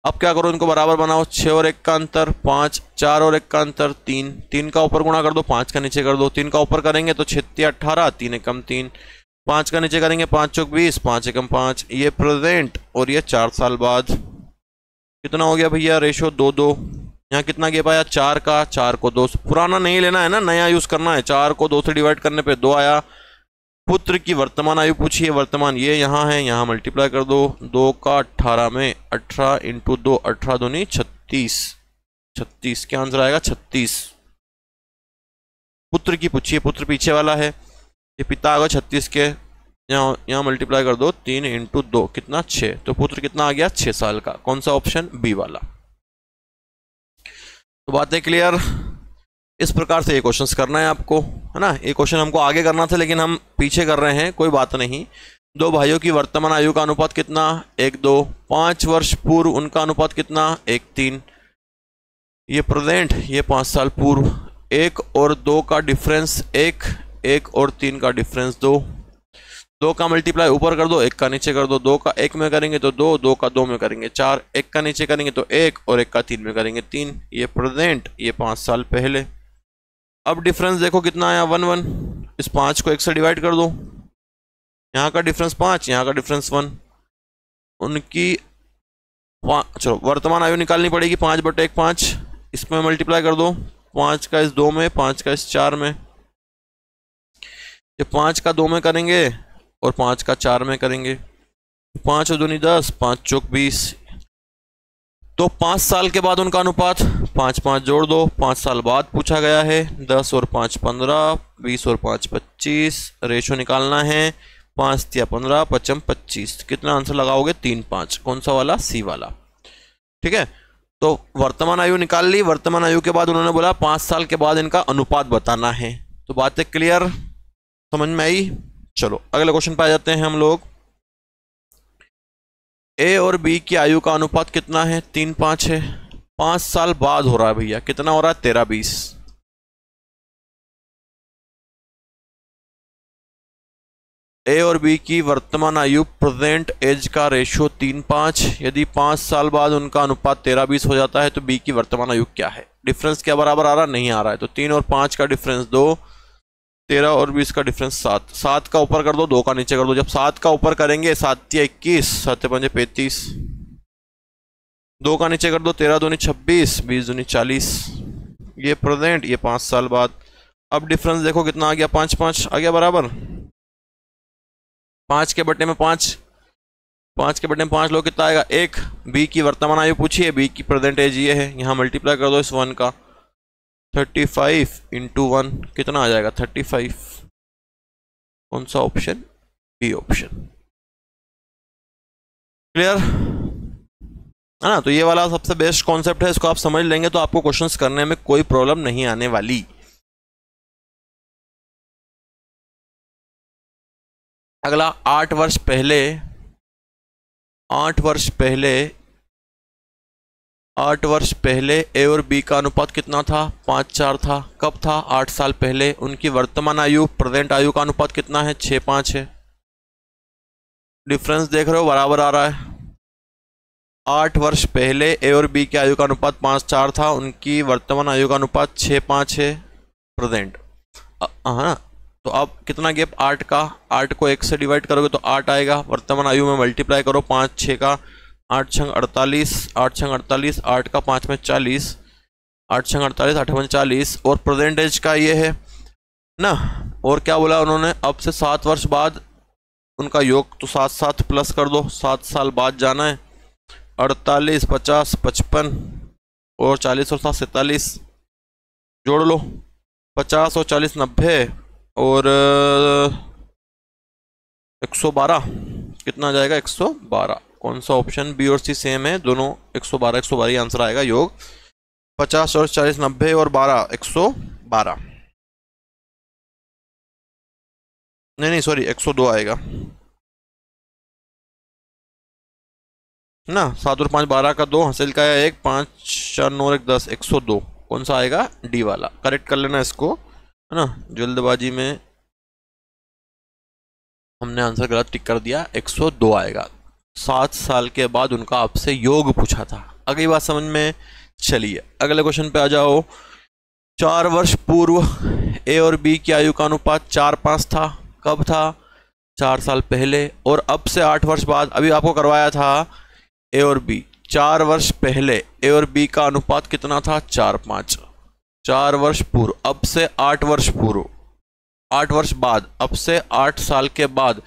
Speaker 1: अब क्या करो, इनको बराबर बनाओ। 6 और 1 का अंतर 5, 4 और 1 का अंतर 3, 3 का ऊपर गुणा कर दो, 5 का नीचे कर दो। 3 का ऊपर करेंगे तो 6 18, 3 एकम 3, 5 का नीचे करेंगे 5 चौक 20, 5 एकम 5। ये प्रेजेंट और ये 4 साल बाद। कितना हो गया भैया? रेशो 2 2। यहाँ कितना गैप आया? 4 का। 4 को 2 से, पुराना नहीं लेना है ना, नया यूज करना है। 4 को 2 से डिवाइड करने पे 2 आया, पुत्र की वर्तमान आयु पूछी है, वर्तमान ये यहाँ है, यहाँ मल्टीप्लाई कर दो, 2 का 18 में 18 इंटू 2, 18 दूनी 36, 36 क्या आंसर आएगा 36। पुत्र की पूछी है, पुत्र पीछे वाला है, ये पिता आएगा 36 के, यहाँ मल्टीप्लाई कर दो, 3 इंटू 2 कितना 6, तो पुत्र कितना आ गया 6 साल का। कौन सा ऑप्शन? बी वाला। तो बातें क्लियर। इस प्रकार से ये क्वेश्चंस करना है आपको, है ना। ये क्वेश्चन हमको आगे करना था लेकिन हम पीछे कर रहे हैं, कोई बात नहीं। दो भाइयों की वर्तमान आयु का अनुपात कितना? 1-2। 5 वर्ष पूर्व उनका अनुपात कितना? 1-3। ये प्रेजेंट, ये 5 साल पूर्व। 1 और 2 का डिफरेंस 1, 1 और 3 का डिफरेंस 2। 2 का मल्टीप्लाई ऊपर कर दो, 1 का नीचे कर दो। 2 का 1 में करेंगे तो 2, 2 का 2 में करेंगे 4, 1 का नीचे करेंगे तो 1 और 1 का 3 में करेंगे 3। ये प्रेजेंट, ये 5 साल पहले। अब डिफरेंस देखो कितना आया 1-1। इस 5 को 1 से डिवाइड कर दो, यहाँ का डिफरेंस 5, यहाँ का डिफरेंस 1। उनकी चलो वर्तमान आयु निकालनी पड़ेगी, 5/1 5, इसमें मल्टीप्लाई कर दो, 5 का इस 2 में, 5 का इस 4 में। ये 5 का 2 में करेंगे और 5 का 4 में करेंगे, 5 और 2 10, 5 चौक 20। तो 5 साल के बाद उनका अनुपात 5-5 जोड़ दो, 5 साल बाद पूछा गया है। 10 और 5 15, 20 और 5 25, रेशो निकालना है, 5 या 15, 55 25। कितना आंसर लगाओगे? 3-5। कौन सा वाला? सी वाला। ठीक है, तो वर्तमान आयु निकाल ली। वर्तमान आयु के बाद उन्होंने बोला 5 साल के बाद इनका अनुपात बताना है। तो बातें क्लियर, समझ में आई? चलो अगले क्वेश्चन पे आ जाते हैं हम लोग। ए और बी की आयु का अनुपात कितना है? 3-5 है। 5 साल बाद हो रहा है भैया, कितना हो रहा है? 13-20। ए और बी की वर्तमान आयु प्रेजेंट एज का रेशियो 3-5। यदि 5 साल बाद उनका अनुपात 13-20 हो जाता है तो बी की वर्तमान आयु क्या है? डिफरेंस क्या बराबर आ रहा? नहीं आ रहा है। तो 3 और 5 का डिफरेंस 2, 13 और 20 का डिफरेंस 7। 7 का ऊपर कर दो, 2 का नीचे कर दो। जब 7 का ऊपर करेंगे 7 या 21, 7 5 35, 2 का नीचे कर दो, 13 दूनी 26, 20 दूनी 40। ये प्रेजेंट, ये 5 साल बाद। अब डिफरेंस देखो कितना आ गया? 5-5 आ गया बराबर। 5 के बटे में 5, 5 के बटे में 5 लो, कितना आएगा? 1। बी की वर्तमान आयु पूछी है, बी की प्रेजेंट एज ये है, यहाँ मल्टीप्लाई कर दो इस 1 का, 35 इंटू 1 कितना आ जाएगा? 35। कौन सा ऑप्शन? B option. क्लियर है ना। तो ये वाला सबसे बेस्ट कॉन्सेप्ट है, इसको आप समझ लेंगे तो आपको क्वेश्चंस करने में कोई प्रॉब्लम नहीं आने वाली। अगला 8 वर्ष पहले, 8 वर्ष पहले, 8 वर्ष पहले ए और बी का अनुपात कितना था? 5-4 था। कब था? 8 साल पहले। उनकी वर्तमान आयु प्रेजेंट आयु का अनुपात कितना है? 6-5 है। डिफरेंस देख रहे हो बराबर आ रहा है। 8 वर्ष पहले ए और बी की आयु का अनुपात 5-4 था, उनकी वर्तमान आयु का अनुपात 6-5 है प्रेजेंट। हाँ, तो अब कितना गैप? 8 का। 8 को 1 से डिवाइड करोगे तो 8 आएगा। वर्तमान आयु में मल्टीप्लाई करो, 5-6 का 8 छंग 48, 8 छंग 48, 8 का 5 में 40, 8 छंग 48, 8 में 40। और प्रेजेंट एज का ये है ना। और क्या बोला उन्होंने? अब से 7 वर्ष बाद उनका योग, तो 7-7 प्लस कर दो, 7 साल बाद जाना है। 48, 50, 55 और 40 और 7 47 जोड़ लो, 50 और 40 90 और 112 कितना आ जाएगा? 112। कौन सा ऑप्शन? बी और सी सेम है दोनों, 112 112 आंसर आएगा। योग 50 और 40 90 और 12 112। नहीं सॉरी 102 आएगा ना। 7 और 5 12 का 2, हासिल का है 1, 5 4 9 1 10, 102। कौन सा आएगा? डी वाला। करेक्ट कर लेना इसको, है ना। जल्दबाजी में हमने आंसर गलत टिक कर दिया, 102 आएगा। 7 साल के बाद उनका आपसे योग पूछा था। अगली बात समझ में। चलिए अगले क्वेश्चन पे आ जाओ। 4 वर्ष पूर्व ए और बी की आयु का अनुपात 4-5 था। कब था? 4 साल पहले। और अब से 8 वर्ष बाद, अभी आपको करवाया था ए और बी। 4 वर्ष पहले ए और बी का अनुपात कितना था? 4-5। 4 वर्ष पूर्व, अब से 8 वर्ष पूर्व 8 वर्ष बाद, अब से 8 साल के बाद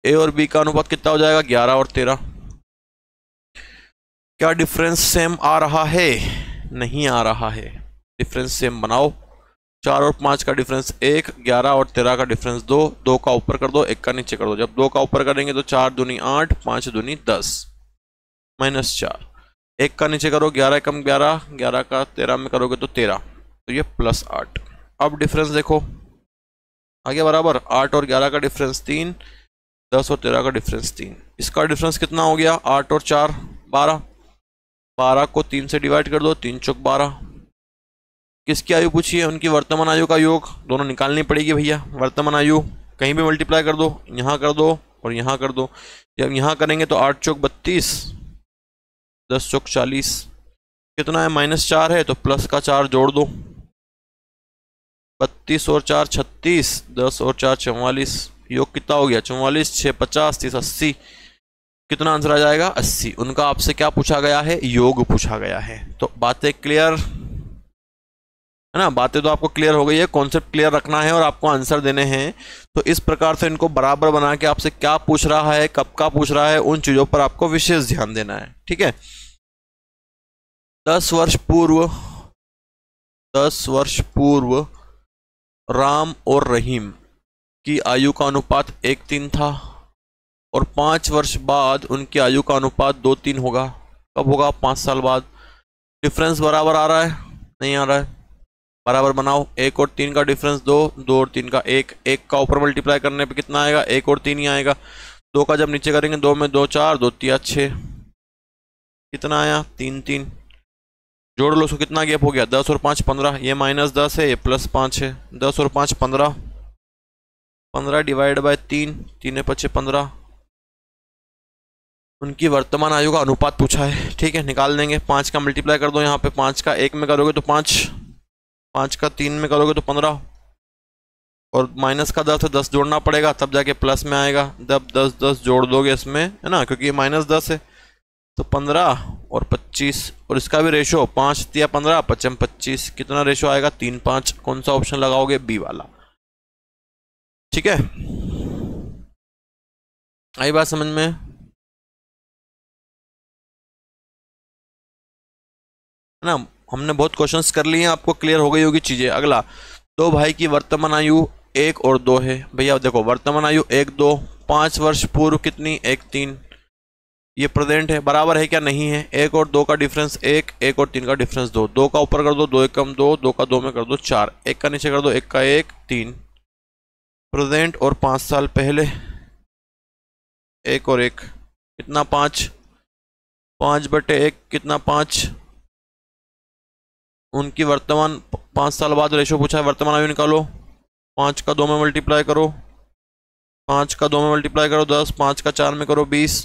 Speaker 1: ए और बी का अनुपात कितना हो जाएगा? 11 और 13। क्या डिफरेंस सेम आ रहा है? नहीं आ रहा है। डिफरेंस सेम बनाओ। 4 और 5 का डिफरेंस 1, 11 और 13 का डिफरेंस 2, 2 का ऊपर कर दो, 1 का नीचे कर दो। जब 2 का ऊपर करेंगे तो 4 दूनी 8, 5 दूनी 10, -4। 1 का नीचे करो, 11 कम 11, 11 का 13 में करोगे तो 13, तो ये +8। अब डिफरेंस देखो आगे बराबर, 8 और 11 का डिफरेंस 3, 10 और 13 का डिफरेंस 3। इसका डिफरेंस कितना हो गया? 8 और 4 12, 12 को 3 से डिवाइड कर दो, 3 चौक 12। किसकी आयु पूछी है? उनकी वर्तमान आयु का योग, दोनों निकालनी पड़ेगी भैया। वर्तमान आयु कहीं भी मल्टीप्लाई कर दो, यहाँ कर दो और यहाँ कर दो। जब यहाँ करेंगे तो 8 चौक 32, 10 चौक 40, कितना है? -4 है तो प्लस का 4 जोड़ दो, 32 और 4 36, 10 और 4 44, योग कितना हो गया? 44, 6 50, 30 80। कितना आंसर आ जाएगा? 80। उनका आपसे क्या पूछा गया है? योग पूछा गया है। तो बातें क्लियर है ना? बातें तो आपको क्लियर हो गई है, कॉन्सेप्ट क्लियर रखना है और आपको आंसर देने हैं। तो इस प्रकार से इनको बराबर बना के आपसे क्या पूछ रहा है, कब का पूछ रहा है, उन चीजों पर आपको विशेष ध्यान देना है। ठीक है। 10 वर्ष पूर्व राम और रहीम की आयु का अनुपात 1:3 था और 5 वर्ष बाद उनकी आयु का अनुपात 2:3 होगा। कब होगा? 5 साल बाद। डिफरेंस बराबर आ रहा है? नहीं आ रहा है। बराबर बनाओ। 1 और 3 का डिफरेंस 2, 2 और 3 का 1, 1 का ऊपर मल्टीप्लाई करने पे कितना आएगा? 1 और 3 ही आएगा। 2 का जब नीचे करेंगे, 2 में 2 4, 2 3 6, कितना आया? 3 3। जोड़ लो, उसको कितना गैप हो गया? 10 और 5 15, ये -10 है, ये +5 है। 10 और 5 15, 15 डिवाइड बाय 3, 3 5 15। उनकी वर्तमान आयु का अनुपात पूछा है। ठीक है, निकाल देंगे। 5 का मल्टीप्लाई कर दो यहाँ पे, 5 का 1 में करोगे तो 5, 5 का 3 में करोगे तो 15 और माइनस का 10 है, 10 जोड़ना पड़ेगा तब जाके प्लस में आएगा। जब 10 10 जोड़ दोगे इसमें, है ना, क्योंकि ये -10 है, तो 15 और 25। और इसका भी रेशो 5 या 15, 5 25, कितना रेशो आएगा? 3 5। कौन सा ऑप्शन लगाओगे? बी वाला। ठीक है, आई बात समझ में? ना, हमने बहुत क्वेश्चंस कर लिए हैं, आपको क्लियर हो गई होगी चीजें। अगला, 2 भाई की वर्तमान आयु 1 और 2 है। भैया देखो, वर्तमान आयु 1 2, 5 वर्ष पूर्व कितनी? 1 3। ये प्रेजेंट है, बराबर है क्या? नहीं है। 1 और 2 का डिफरेंस 1, 1 और 3 का डिफरेंस 2, 2 का ऊपर कर दो, 2 1 कम 2, 2 का 2 में कर दो 4, 1 का नीचे कर दो, 1 का 1 3। प्रेजेंट और 5 साल पहले, 1 और 1 कितना? 5, 5/1 कितना? 5। उनकी वर्तमान 5 साल बाद रेशो पूछा है, वर्तमान आयु निकालो। 5 का 2 में मल्टीप्लाई करो, 5 का 2 में मल्टीप्लाई करो 10, 5 का 4 में करो 20,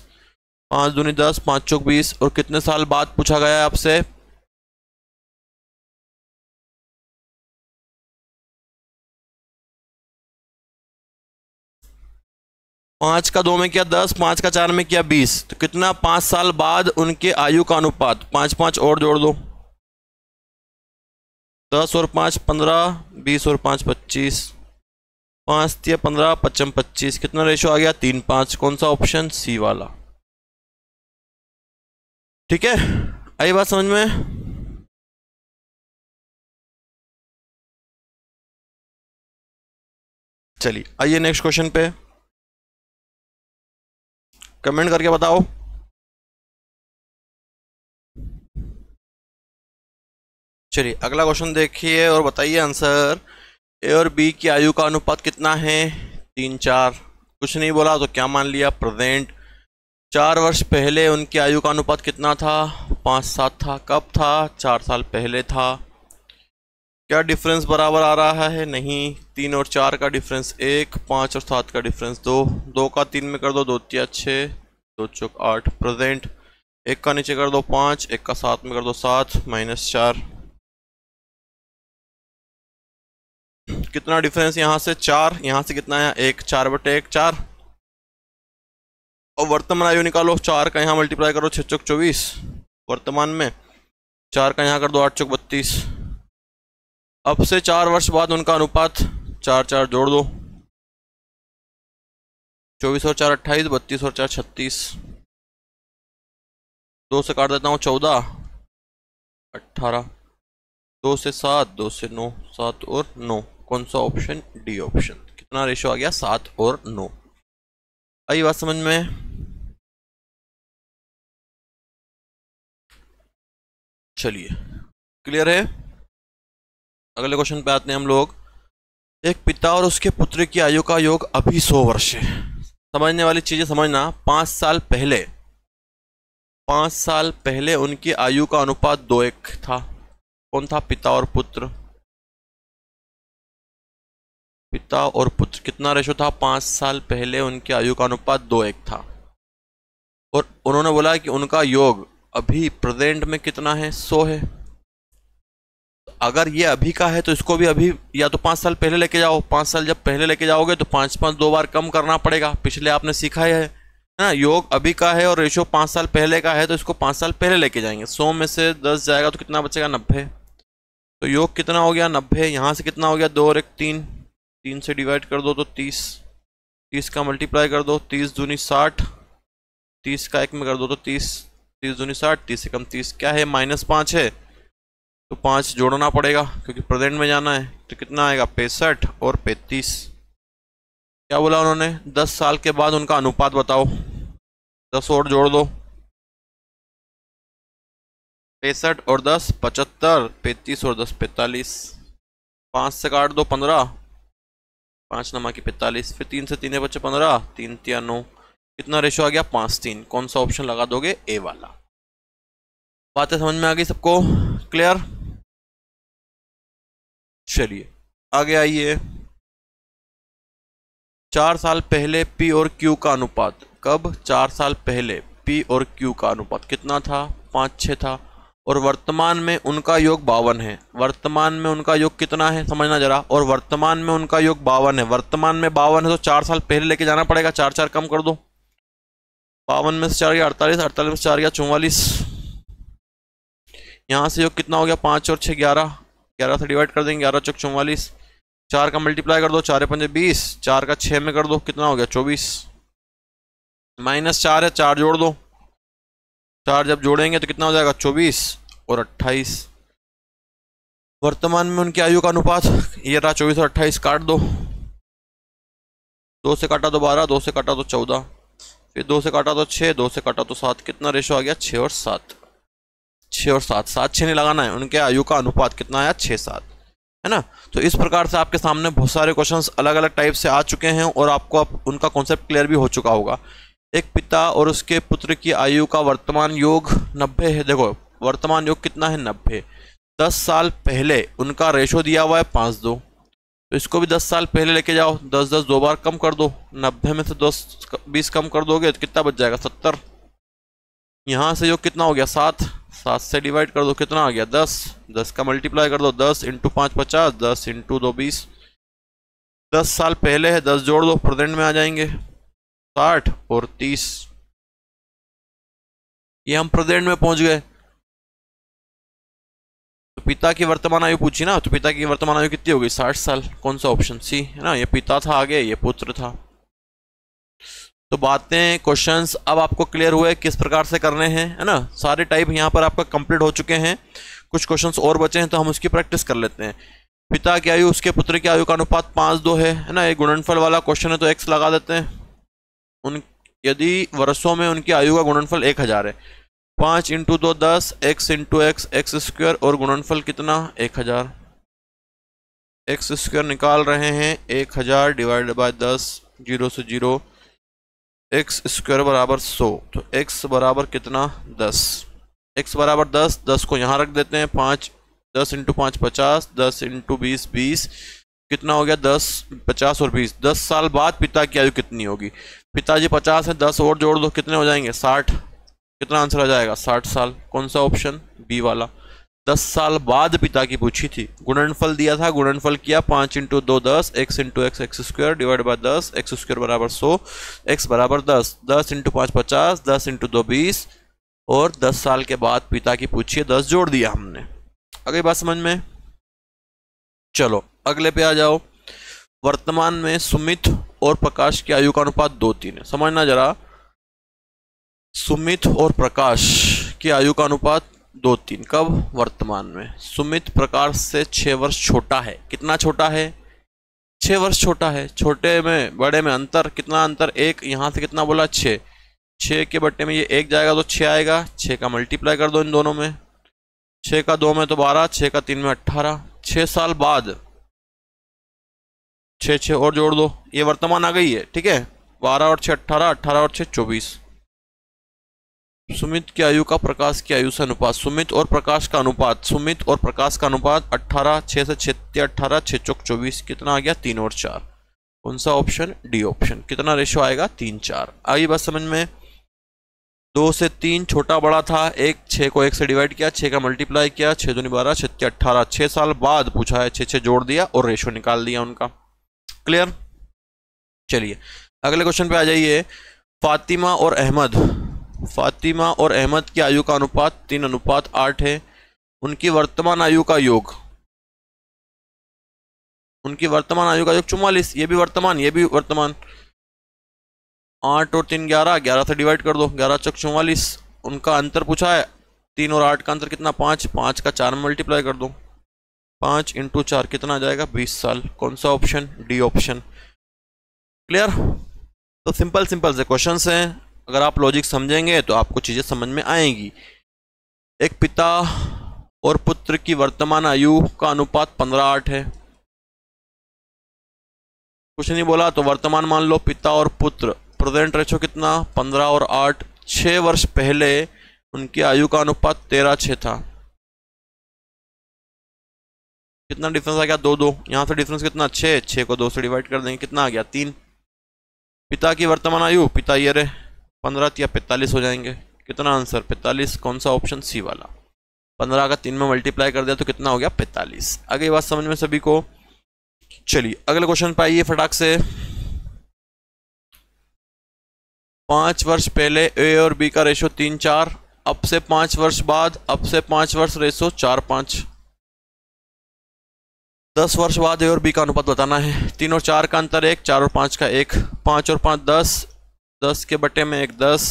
Speaker 1: 5 दूनी 10, 5 चौक 20। और कितने साल बाद पूछा गया है आपसे? पांच का 2 में किया 10, 5 का 4 में किया 20, तो कितना? 5 साल बाद उनके आयु का अनुपात। 5 5 और जोड़ दो, 10 और 5 15, 20 और 5 25, 5 3 15, 5 25, कितना रेशो आ गया? 3 5। कौन सा ऑप्शन? सी वाला। ठीक है, आई बात समझ में? चलिए आइए नेक्स्ट क्वेश्चन पे, कमेंट करके बताओ। चलिए अगला क्वेश्चन देखिए और बताइए आंसर। ए और बी की आयु का अनुपात कितना है? 3 4। कुछ नहीं बोला तो क्या मान लिया? प्रेजेंट। 4 वर्ष पहले उनकी आयु का अनुपात कितना था? 5 7 था। कब था? 4 साल पहले था। क्या डिफरेंस बराबर आ रहा है? नहीं। 3 और 4 का डिफरेंस 1, 5 और 7 का डिफरेंस 2, 2 का 3 में कर दो, 2 3 6, 2 चौक 8। प्रेजेंट। 1 का नीचे कर दो 5, 1 का 7 में कर दो 7, -4। कितना डिफरेंस? यहाँ से 4, यहाँ से कितना है? 1, 4/1 4। और वर्तमान आयु निकालो। 4 का यहाँ मल्टीप्लाई करो, 6 चौक 24 वर्तमान में, 4 का यहाँ कर दो, 8 चौक 32। अब से 4 वर्ष बाद उनका अनुपात 4 4 जोड़ दो, 24 और 4 28, 32 और 4 36, 2 से काट देता हूँ 14 18, 2 से 7, 2 से 9, 7 और 9। कौन सा ऑप्शन? D option. कितना रेशो आ गया? 7 और 9। आई बात समझ में? चलिए, क्लियर है? अगले क्वेश्चन पे आते हैं हम लोग। एक पिता और उसके पुत्र की आयु का योग अभी 100 वर्ष है। समझने वाली चीजें समझना। 5 साल पहले उनकी आयु का अनुपात 2:1 था। कौन था? पिता और पुत्र। पिता और पुत्र कितना रेशो था? 5 साल पहले उनकी आयु का अनुपात 2:1 था। और उन्होंने बोला कि उनका योग अभी प्रेजेंट में कितना है? 100 है। अगर ये अभी का है तो इसको भी अभी या तो 5 साल पहले लेके जाओ। 5 साल जब पहले लेके जाओगे तो 5 2 बार कम करना पड़ेगा। पिछले आपने सीखा है ना, योग अभी का है और रेशो 5 साल पहले का है, तो इसको 5 साल पहले लेके जाएंगे। 100 में से 10 जाएगा तो कितना बचेगा? 90। तो योग कितना हो गया? 90। यहाँ से कितना हो गया? 2 और 1 3, 3 से डिवाइड कर दो तो 30, 30 का मल्टीप्लाई कर दो, 30 दूनी 60, 30 का 1 में कर दो तो 30, 30 दूनी 60, 30 से कम 30 क्या है? -5 है। तो 5 जोड़ना पड़ेगा क्योंकि प्रेजेंट में जाना है। तो कितना आएगा? 65 और 35। क्या बोला उन्होंने? 10 साल के बाद उनका अनुपात बताओ। 10 और जोड़ दो, 65 और 10 75, 35 और 10 45, 5 से काट दो 15, 5 नमा की 45, फिर 3 से 3 बचे 15, 3 3 9। कितना रेशो आ गया? 5 3। कौन सा ऑप्शन लगा दोगे? ए वाला। बातें समझ में आ गई सबको? क्लियर? चलिए आगे आइए। 4 साल पहले P और Q का अनुपात। कब? 4 साल पहले P और Q का अनुपात कितना था? 5:6 था। और वर्तमान में उनका योग 52 है। वर्तमान में उनका योग कितना है? समझना जरा। और वर्तमान में उनका योग 52 है। वर्तमान में 52 है तो 4 साल पहले लेके जाना पड़ेगा। 4 4 कम कर दो। 52 में से 4 गया 48, 48 में से 4 गया 44। यहाँ से योग कितना हो गया? 5 और 6 11, 11 से डिवाइड कर देंगे, 11 चौक 44, 4 का मल्टीप्लाई कर दो, 4 5 20, 4 का 6 में कर दो, कितना हो गया? 24। -4 है, 4 जोड़ दो, 4 जब जोड़ेंगे तो कितना हो जाएगा? 24 और 28। वर्तमान में उनकी आयु का अनुपात ये रहा 24 और 28। काट दो, 2 से काटा तो 12, 2 से काटा तो 14, फिर 2 से काटा तो 6, 2 से काटा तो 7। कितना रेशो आ गया? 6 और 7। 6 और 7, 7 6 नहीं लगाना है। उनके आयु का अनुपात कितना आया? 6 7, है ना। तो इस प्रकार से आपके सामने बहुत सारे क्वेश्चंस अलग अलग टाइप से आ चुके हैं और आपको अब उनका कॉन्सेप्ट क्लियर भी हो चुका होगा। एक पिता और उसके पुत्र की आयु का वर्तमान योग 90 है। देखो वर्तमान योग कितना है? 90। 10 साल पहले उनका रेशो दिया हुआ है 5:2, तो इसको भी 10 साल पहले लेके जाओ। 10 10 2 बार कम कर दो। 90 में से 10 20 कम कर दोगे तो कितना बच जाएगा? 70। यहाँ से योग कितना हो गया? 7, 7 से डिवाइड कर दो, कितना आ गया? 10, 10 का मल्टीप्लाई कर दो, 10 × 5 50, 10 × 2 20। 10 साल पहले है, 10 जोड़ दो, प्रेजेंट में आ जाएंगे 60 और 30। ये हम प्रेजेंट में पहुंच गए। तो पिता की वर्तमान आयु पूछी ना, तो पिता की वर्तमान आयु कितनी होगी? 60 साल। कौन सा ऑप्शन? सी, है ना। ये पिता था आगे, ये पुत्र था। तो बातें क्वेश्चंस अब आपको क्लियर हुए किस प्रकार से करने हैं, है ना। सारे टाइप यहाँ पर आपका कंप्लीट हो चुके हैं। कुछ क्वेश्चंस और बचे हैं तो हम उसकी प्रैक्टिस कर लेते हैं। पिता की आयु उसके पुत्र की आयु का अनुपात 5:2 है ना। ये गुणनफल वाला क्वेश्चन है तो x लगा देते हैं। उन यदि वर्षों में उनकी आयु का गुणनफल 1000 है, 5 × 2 10, x × x x², और गुणनफल कितना? 1000। x² निकाल रहे हैं, 1000 डिवाइड बाय 10, 0 से 0, x² बराबर 100। तो x बराबर कितना? 10। x बराबर 10, 10 को यहाँ रख देते हैं। 5 10 × 5 50, 10 × 20 20, कितना हो गया? 10 50 और 20। 10 साल बाद पिता की आयु कितनी होगी? पिताजी 50 है, 10 और जोड़ दो, कितने हो जाएंगे? 60। कितना आंसर आ जाएगा? 60 साल। कौन सा ऑप्शन? बी वाला। 10 साल बाद पिता की पूछी थी, गुणनफल दिया था, गुणनफल किया, 5 × 2 10, x × x x² divide by 10, x² बराबर 100, x बराबर 10, 10 × 5 50, 10 × 2 20, और 10 साल के बाद पिता की पूछी है, 10 जोड़ दिया हमने। अगली बात समझ में? चलो अगले पे आ जाओ। वर्तमान में सुमित और प्रकाश की आयु का अनुपात 2:3 है। समझना जरा, सुमित और प्रकाश की आयु का अनुपात 2:3 कब? वर्तमान में। सुमित प्रकाश से 6 वर्ष छोटा है। कितना छोटा है? 6 वर्ष छोटा है। छोटे में बड़े में अंतर, कितना अंतर? 1। यहाँ से कितना बोला? 6। 6 के बट्टे में ये 1 जाएगा तो 6 आएगा। 6 का मल्टीप्लाई कर दो इन दोनों में। 6 का 2 में तो 12, 6 का 3 में 18। 6 साल बाद 6 और जोड़ दो, ये वर्तमान आ गई है। ठीक है, 12 और 6 18, 18 और 6 24। सुमित की आयु का प्रकाश की आयु से अनुपात, सुमित और प्रकाश का अनुपात, सुमित और प्रकाश का अनुपात 18, 6 से 6 18, 6 चौक 24, कितना आ गया? 3 और 4। कौन सा ऑप्शन? D option. कितना रेशो आएगा? 3 4। आई बात समझ में? 2 से 3 छोटा बड़ा था, 6 को 1 से डिवाइड किया, 6 का मल्टीप्लाई किया, 6 दूनी 12, 6 3 18। 6 साल बाद पूछा है, 6 जोड़ दिया और रेशो निकाल दिया उनका। क्लियर? चलिए अगले क्वेश्चन पे आ जाइए। फातिमा और अहमद, फातिमा और अहमद की आयु का अनुपात 3:8 है। उनकी वर्तमान आयु का योग, उनकी वर्तमान आयु का योग 44। ये भी वर्तमान, ये भी वर्तमान। 8 और 3 11, 11 से डिवाइड कर दो, 11 चौक 44। उनका अंतर पूछा है, 3 और 8 का अंतर कितना? 5। 5 का 4 में मल्टीप्लाई कर दो, 5 × 4 कितना आ जाएगा? 20 साल। कौन सा ऑप्शन? D option. क्लियर? तो सिंपल सिंपल से क्वेश्चंस हैं, अगर आप लॉजिक समझेंगे तो आपको चीजें समझ में आएंगी। एक पिता और पुत्र की वर्तमान आयु का अनुपात 15:8 है। कुछ नहीं बोला तो वर्तमान मान लो, पिता और पुत्र, प्रेजेंट रेशो कितना? 15 और 8। 6 वर्ष पहले उनकी आयु का अनुपात 13:6 था। कितना डिफरेंस आ गया? 2 2। यहां से डिफरेंस कितना? 6। 6 को 2 से डिवाइड कर देंगे, कितना आ गया? 3। पिता की वर्तमान आयु, पिता ये रहे, 15 या 45 हो जाएंगे। कितना आंसर? 45। कौन सा ऑप्शन? सी वाला। 15 का 3 में मल्टीप्लाई कर दिया तो कितना हो गया? 45। आगे बात समझ में सभी को? चलिए अगले क्वेश्चन पे आइए फटाक से। 5 वर्ष पहले ए और बी का रेशो 3 4, अब से 5 वर्ष बाद, अब से 5 वर्ष रेशो 4 5। 10 वर्ष बाद ए और बी का अनुपात बताना है। 3 और 4 का अंतर 1, 4 और 5 का 1, 5 और 5 10, 10 के बटे में 1 10,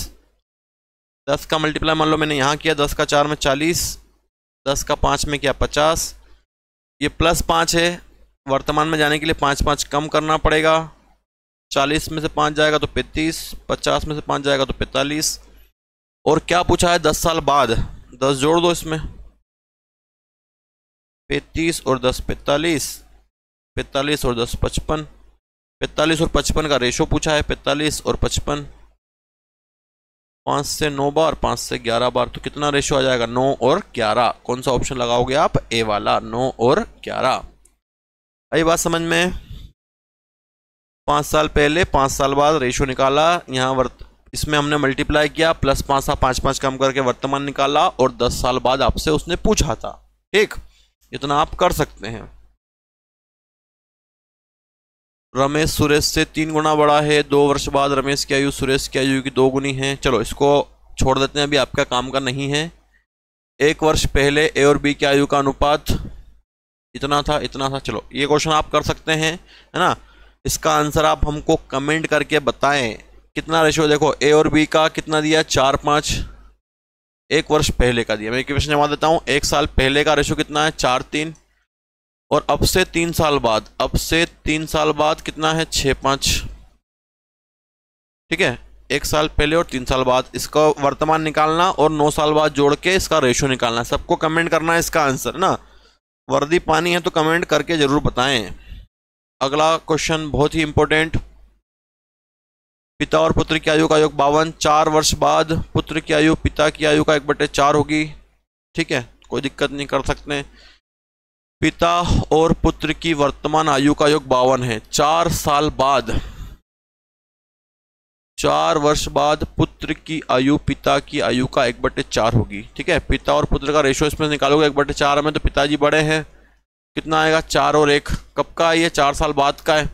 Speaker 1: 10 का मल्टीप्लाई मान लो मैंने यहाँ किया, 10 का 4 में 40, 10 का 5 में किया 50। ये +5 है, वर्तमान में जाने के लिए 5 5 कम करना पड़ेगा। 40 में से 5 जाएगा तो 35, 50 में से 5 जाएगा तो 45। और क्या पूछा है? 10 साल बाद। 10 जोड़ दो इसमें, 35 और 10 45, 45 और 10 55, 45 और 55 का रेशो पूछा है, 45 और 55। 5 से 9 बार, 5 से 11 बार, तो कितना रेशो आ जाएगा? 9 और 11। कौन सा ऑप्शन लगाओगे आप? ए वाला, 9 और 11। आई बात समझ में? 5 साल पहले 5 साल बाद रेशो निकाला, यहाँ इसमें हमने मल्टीप्लाई किया, +5 5 5 कम करके वर्तमान निकाला, और 10 साल बाद आपसे उसने पूछा था। ठीक, इतना आप कर सकते हैं। रमेश सुरेश से 3 गुना बड़ा है। 2 वर्ष बाद रमेश की आयु सुरेश की आयु की 2 गुनी है। चलो इसको छोड़ देते हैं, अभी आपका काम का नहीं है। 1 वर्ष पहले ए और बी की आयु का अनुपात इतना था, इतना था। चलो ये क्वेश्चन आप कर सकते हैं, है ना। इसका आंसर आप हमको कमेंट करके बताएं। कितना रेशो देखो, ए और बी का कितना दिया? 4 5। 1 वर्ष पहले का दिया, मैं इक्वेशन जमा देता हूं। 1 साल पहले का रेशो कितना है? 4 3। और अब से 3 साल बाद, अब से 3 साल बाद कितना है? 6 5। ठीक है, 1 साल पहले और 3 साल बाद, इसका वर्तमान निकालना और 9 साल बाद जोड़ के इसका रेशो निकालना। सबको कमेंट करना है इसका आंसर ना। वर्दी पानी है तो कमेंट करके जरूर बताएं। अगला क्वेश्चन बहुत ही इंपॉर्टेंट। पिता और पुत्र की आयु का योग 52। 4 वर्ष बाद पुत्र की आयु पिता की आयु का 1/4 होगी। ठीक है, कोई दिक्कत नहीं, कर सकते हैं। पिता और पुत्र की वर्तमान आयु का योग 52 है। 4 साल बाद, 4 वर्ष बाद पुत्र की आयु पिता की आयु का 1/4 होगी। ठीक है, पिता और पुत्र का रेशो इसमें निकालोगे 1/4 में, तो पिताजी बड़े हैं, कितना आएगा? 4 और 1। कब का है ये? 4 साल बाद का है।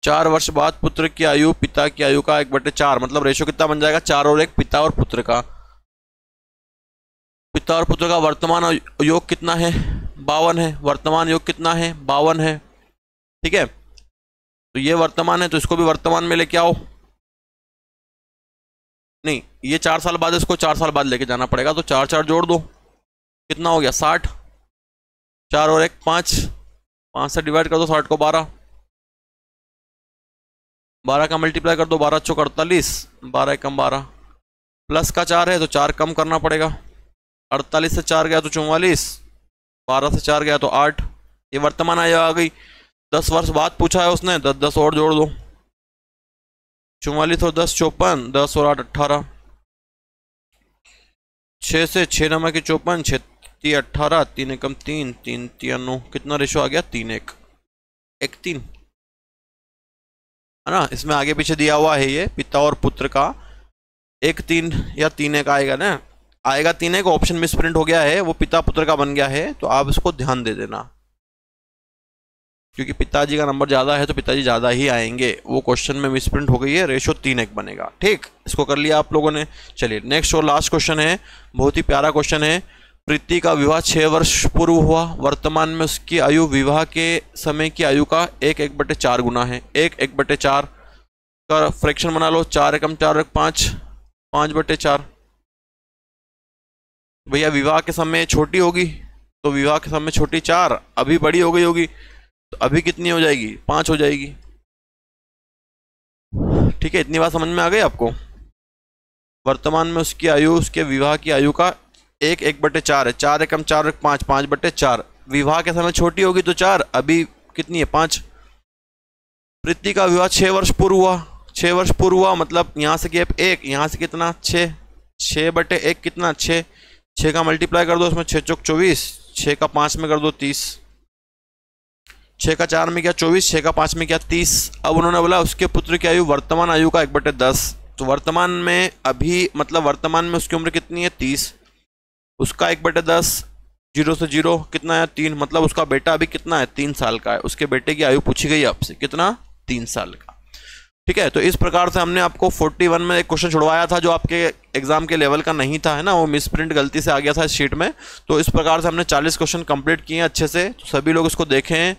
Speaker 1: 4 वर्ष बाद पुत्र की आयु पिता की आयु का 1/4, मतलब रेशो कितना बन जाएगा? 4 और 1, पिता और पुत्र का। पिता और पुत्र का वर्तमान योग कितना है? 52 है। वर्तमान योग कितना है? 52 है। ठीक है, तो ये वर्तमान है तो इसको भी वर्तमान में लेके आओ। नहीं, ये 4 साल बाद, इसको 4 साल बाद लेके जाना पड़ेगा, तो 4 4 जोड़ दो, कितना हो गया 60। 4 और 1 5, 5 से डिवाइड कर दो 60 को 12, 12 का मल्टीप्लाई कर दो, 12 चौक 48, 12 एकम 12, प्लस का 4 है तो 4 कम करना पड़ेगा, 48 से 4 गया तो 44, 12 से 4 गया तो 8, ये वर्तमान आयु आ गई। 10 वर्ष बाद पूछा है उसने, 10 10 और जोड़ दो, 44 और 10 54, 10 और 8 18, 6 से 6 नंबर की 54, 6 3 18, 3 एकम 3, 3 3 9, कितना रेशो आ गया 3 1 1 3, है ना। इसमें आगे पीछे दिया हुआ है ये पिता और पुत्र का, 1 3 या 3 1 आएगा ना, आएगा 3 1, ऑप्शन मिस प्रिंट हो गया है, वो पिता पुत्र का बन गया है, तो आप इसको ध्यान दे देना, क्योंकि पिताजी का नंबर ज़्यादा है तो पिताजी ज़्यादा ही आएंगे, वो क्वेश्चन में मिस प्रिंट हो गई है, रेशो 3 1 बनेगा। ठीक, इसको कर लिया आप लोगों ने। चलिए नेक्स्ट और लास्ट क्वेश्चन है, बहुत ही प्यारा क्वेश्चन है। प्रीति का विवाह 6 वर्ष पूर्व हुआ, वर्तमान में उसकी आयु विवाह के समय की आयु का 1 1/4 गुना है। 1 1/4 का फ्रैक्शन बना लो, 4 एकम 4 5, 5/4। भैया विवाह के समय छोटी होगी तो विवाह के समय छोटी 4, अभी बड़ी हो गई होगी तो अभी कितनी हो जाएगी 5 हो जाएगी। ठीक है, इतनी बात समझ में आ गई आपको। वर्तमान में उसकी आयु उसके विवाह की आयु का 1 1/4 है, 4 एकम 4 5, 5/4। विवाह के समय छोटी होगी तो 4, अभी कितनी है 5। प्रीति का विवाह 6 वर्ष पूर्व हुआ, 6 वर्ष पूर्व हुआ मतलब यहाँ से गैप 1, यहाँ से कितना 6, 6/1 कितना 6, 6 का मल्टीप्लाई कर दो, उसमें 6 चौक 24, 6 का 5 में कर दो 30, 6 का 4 में क्या 24, 6 का 5 में क्या 30। अब उन्होंने बोला उसके पुत्र की आयु वर्तमान आयु का 1/10, तो वर्तमान में अभी मतलब वर्तमान में उसकी उम्र कितनी है 30, उसका 1/10, 0 से 0 कितना है 3, मतलब उसका बेटा अभी कितना है 3 साल का है। उसके बेटे की आयु पूछी गई आपसे, कितना 3 साल का। ठीक है, तो इस प्रकार से हमने आपको 41 में एक क्वेश्चन छुड़वाया था जो आपके एग्जाम के लेवल का नहीं था, है ना, वो मिस प्रिंट गलती से आ गया था इस शीट में। तो इस प्रकार से हमने 40 क्वेश्चन कंप्लीट किए अच्छे से, तो सभी लोग इसको देखें,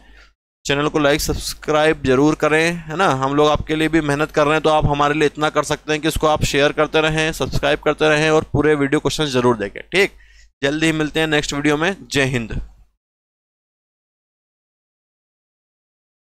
Speaker 1: चैनल को लाइक सब्सक्राइब जरूर करें, है ना। हम लोग आपके लिए भी मेहनत कर रहे हैं, तो आप हमारे लिए इतना कर सकते हैं कि इसको आप शेयर करते रहें, सब्सक्राइब करते रहें और पूरे वीडियो क्वेश्चन जरूर देखें। ठीक, जल्दी ही मिलते हैं नेक्स्ट वीडियो में। जय हिंद।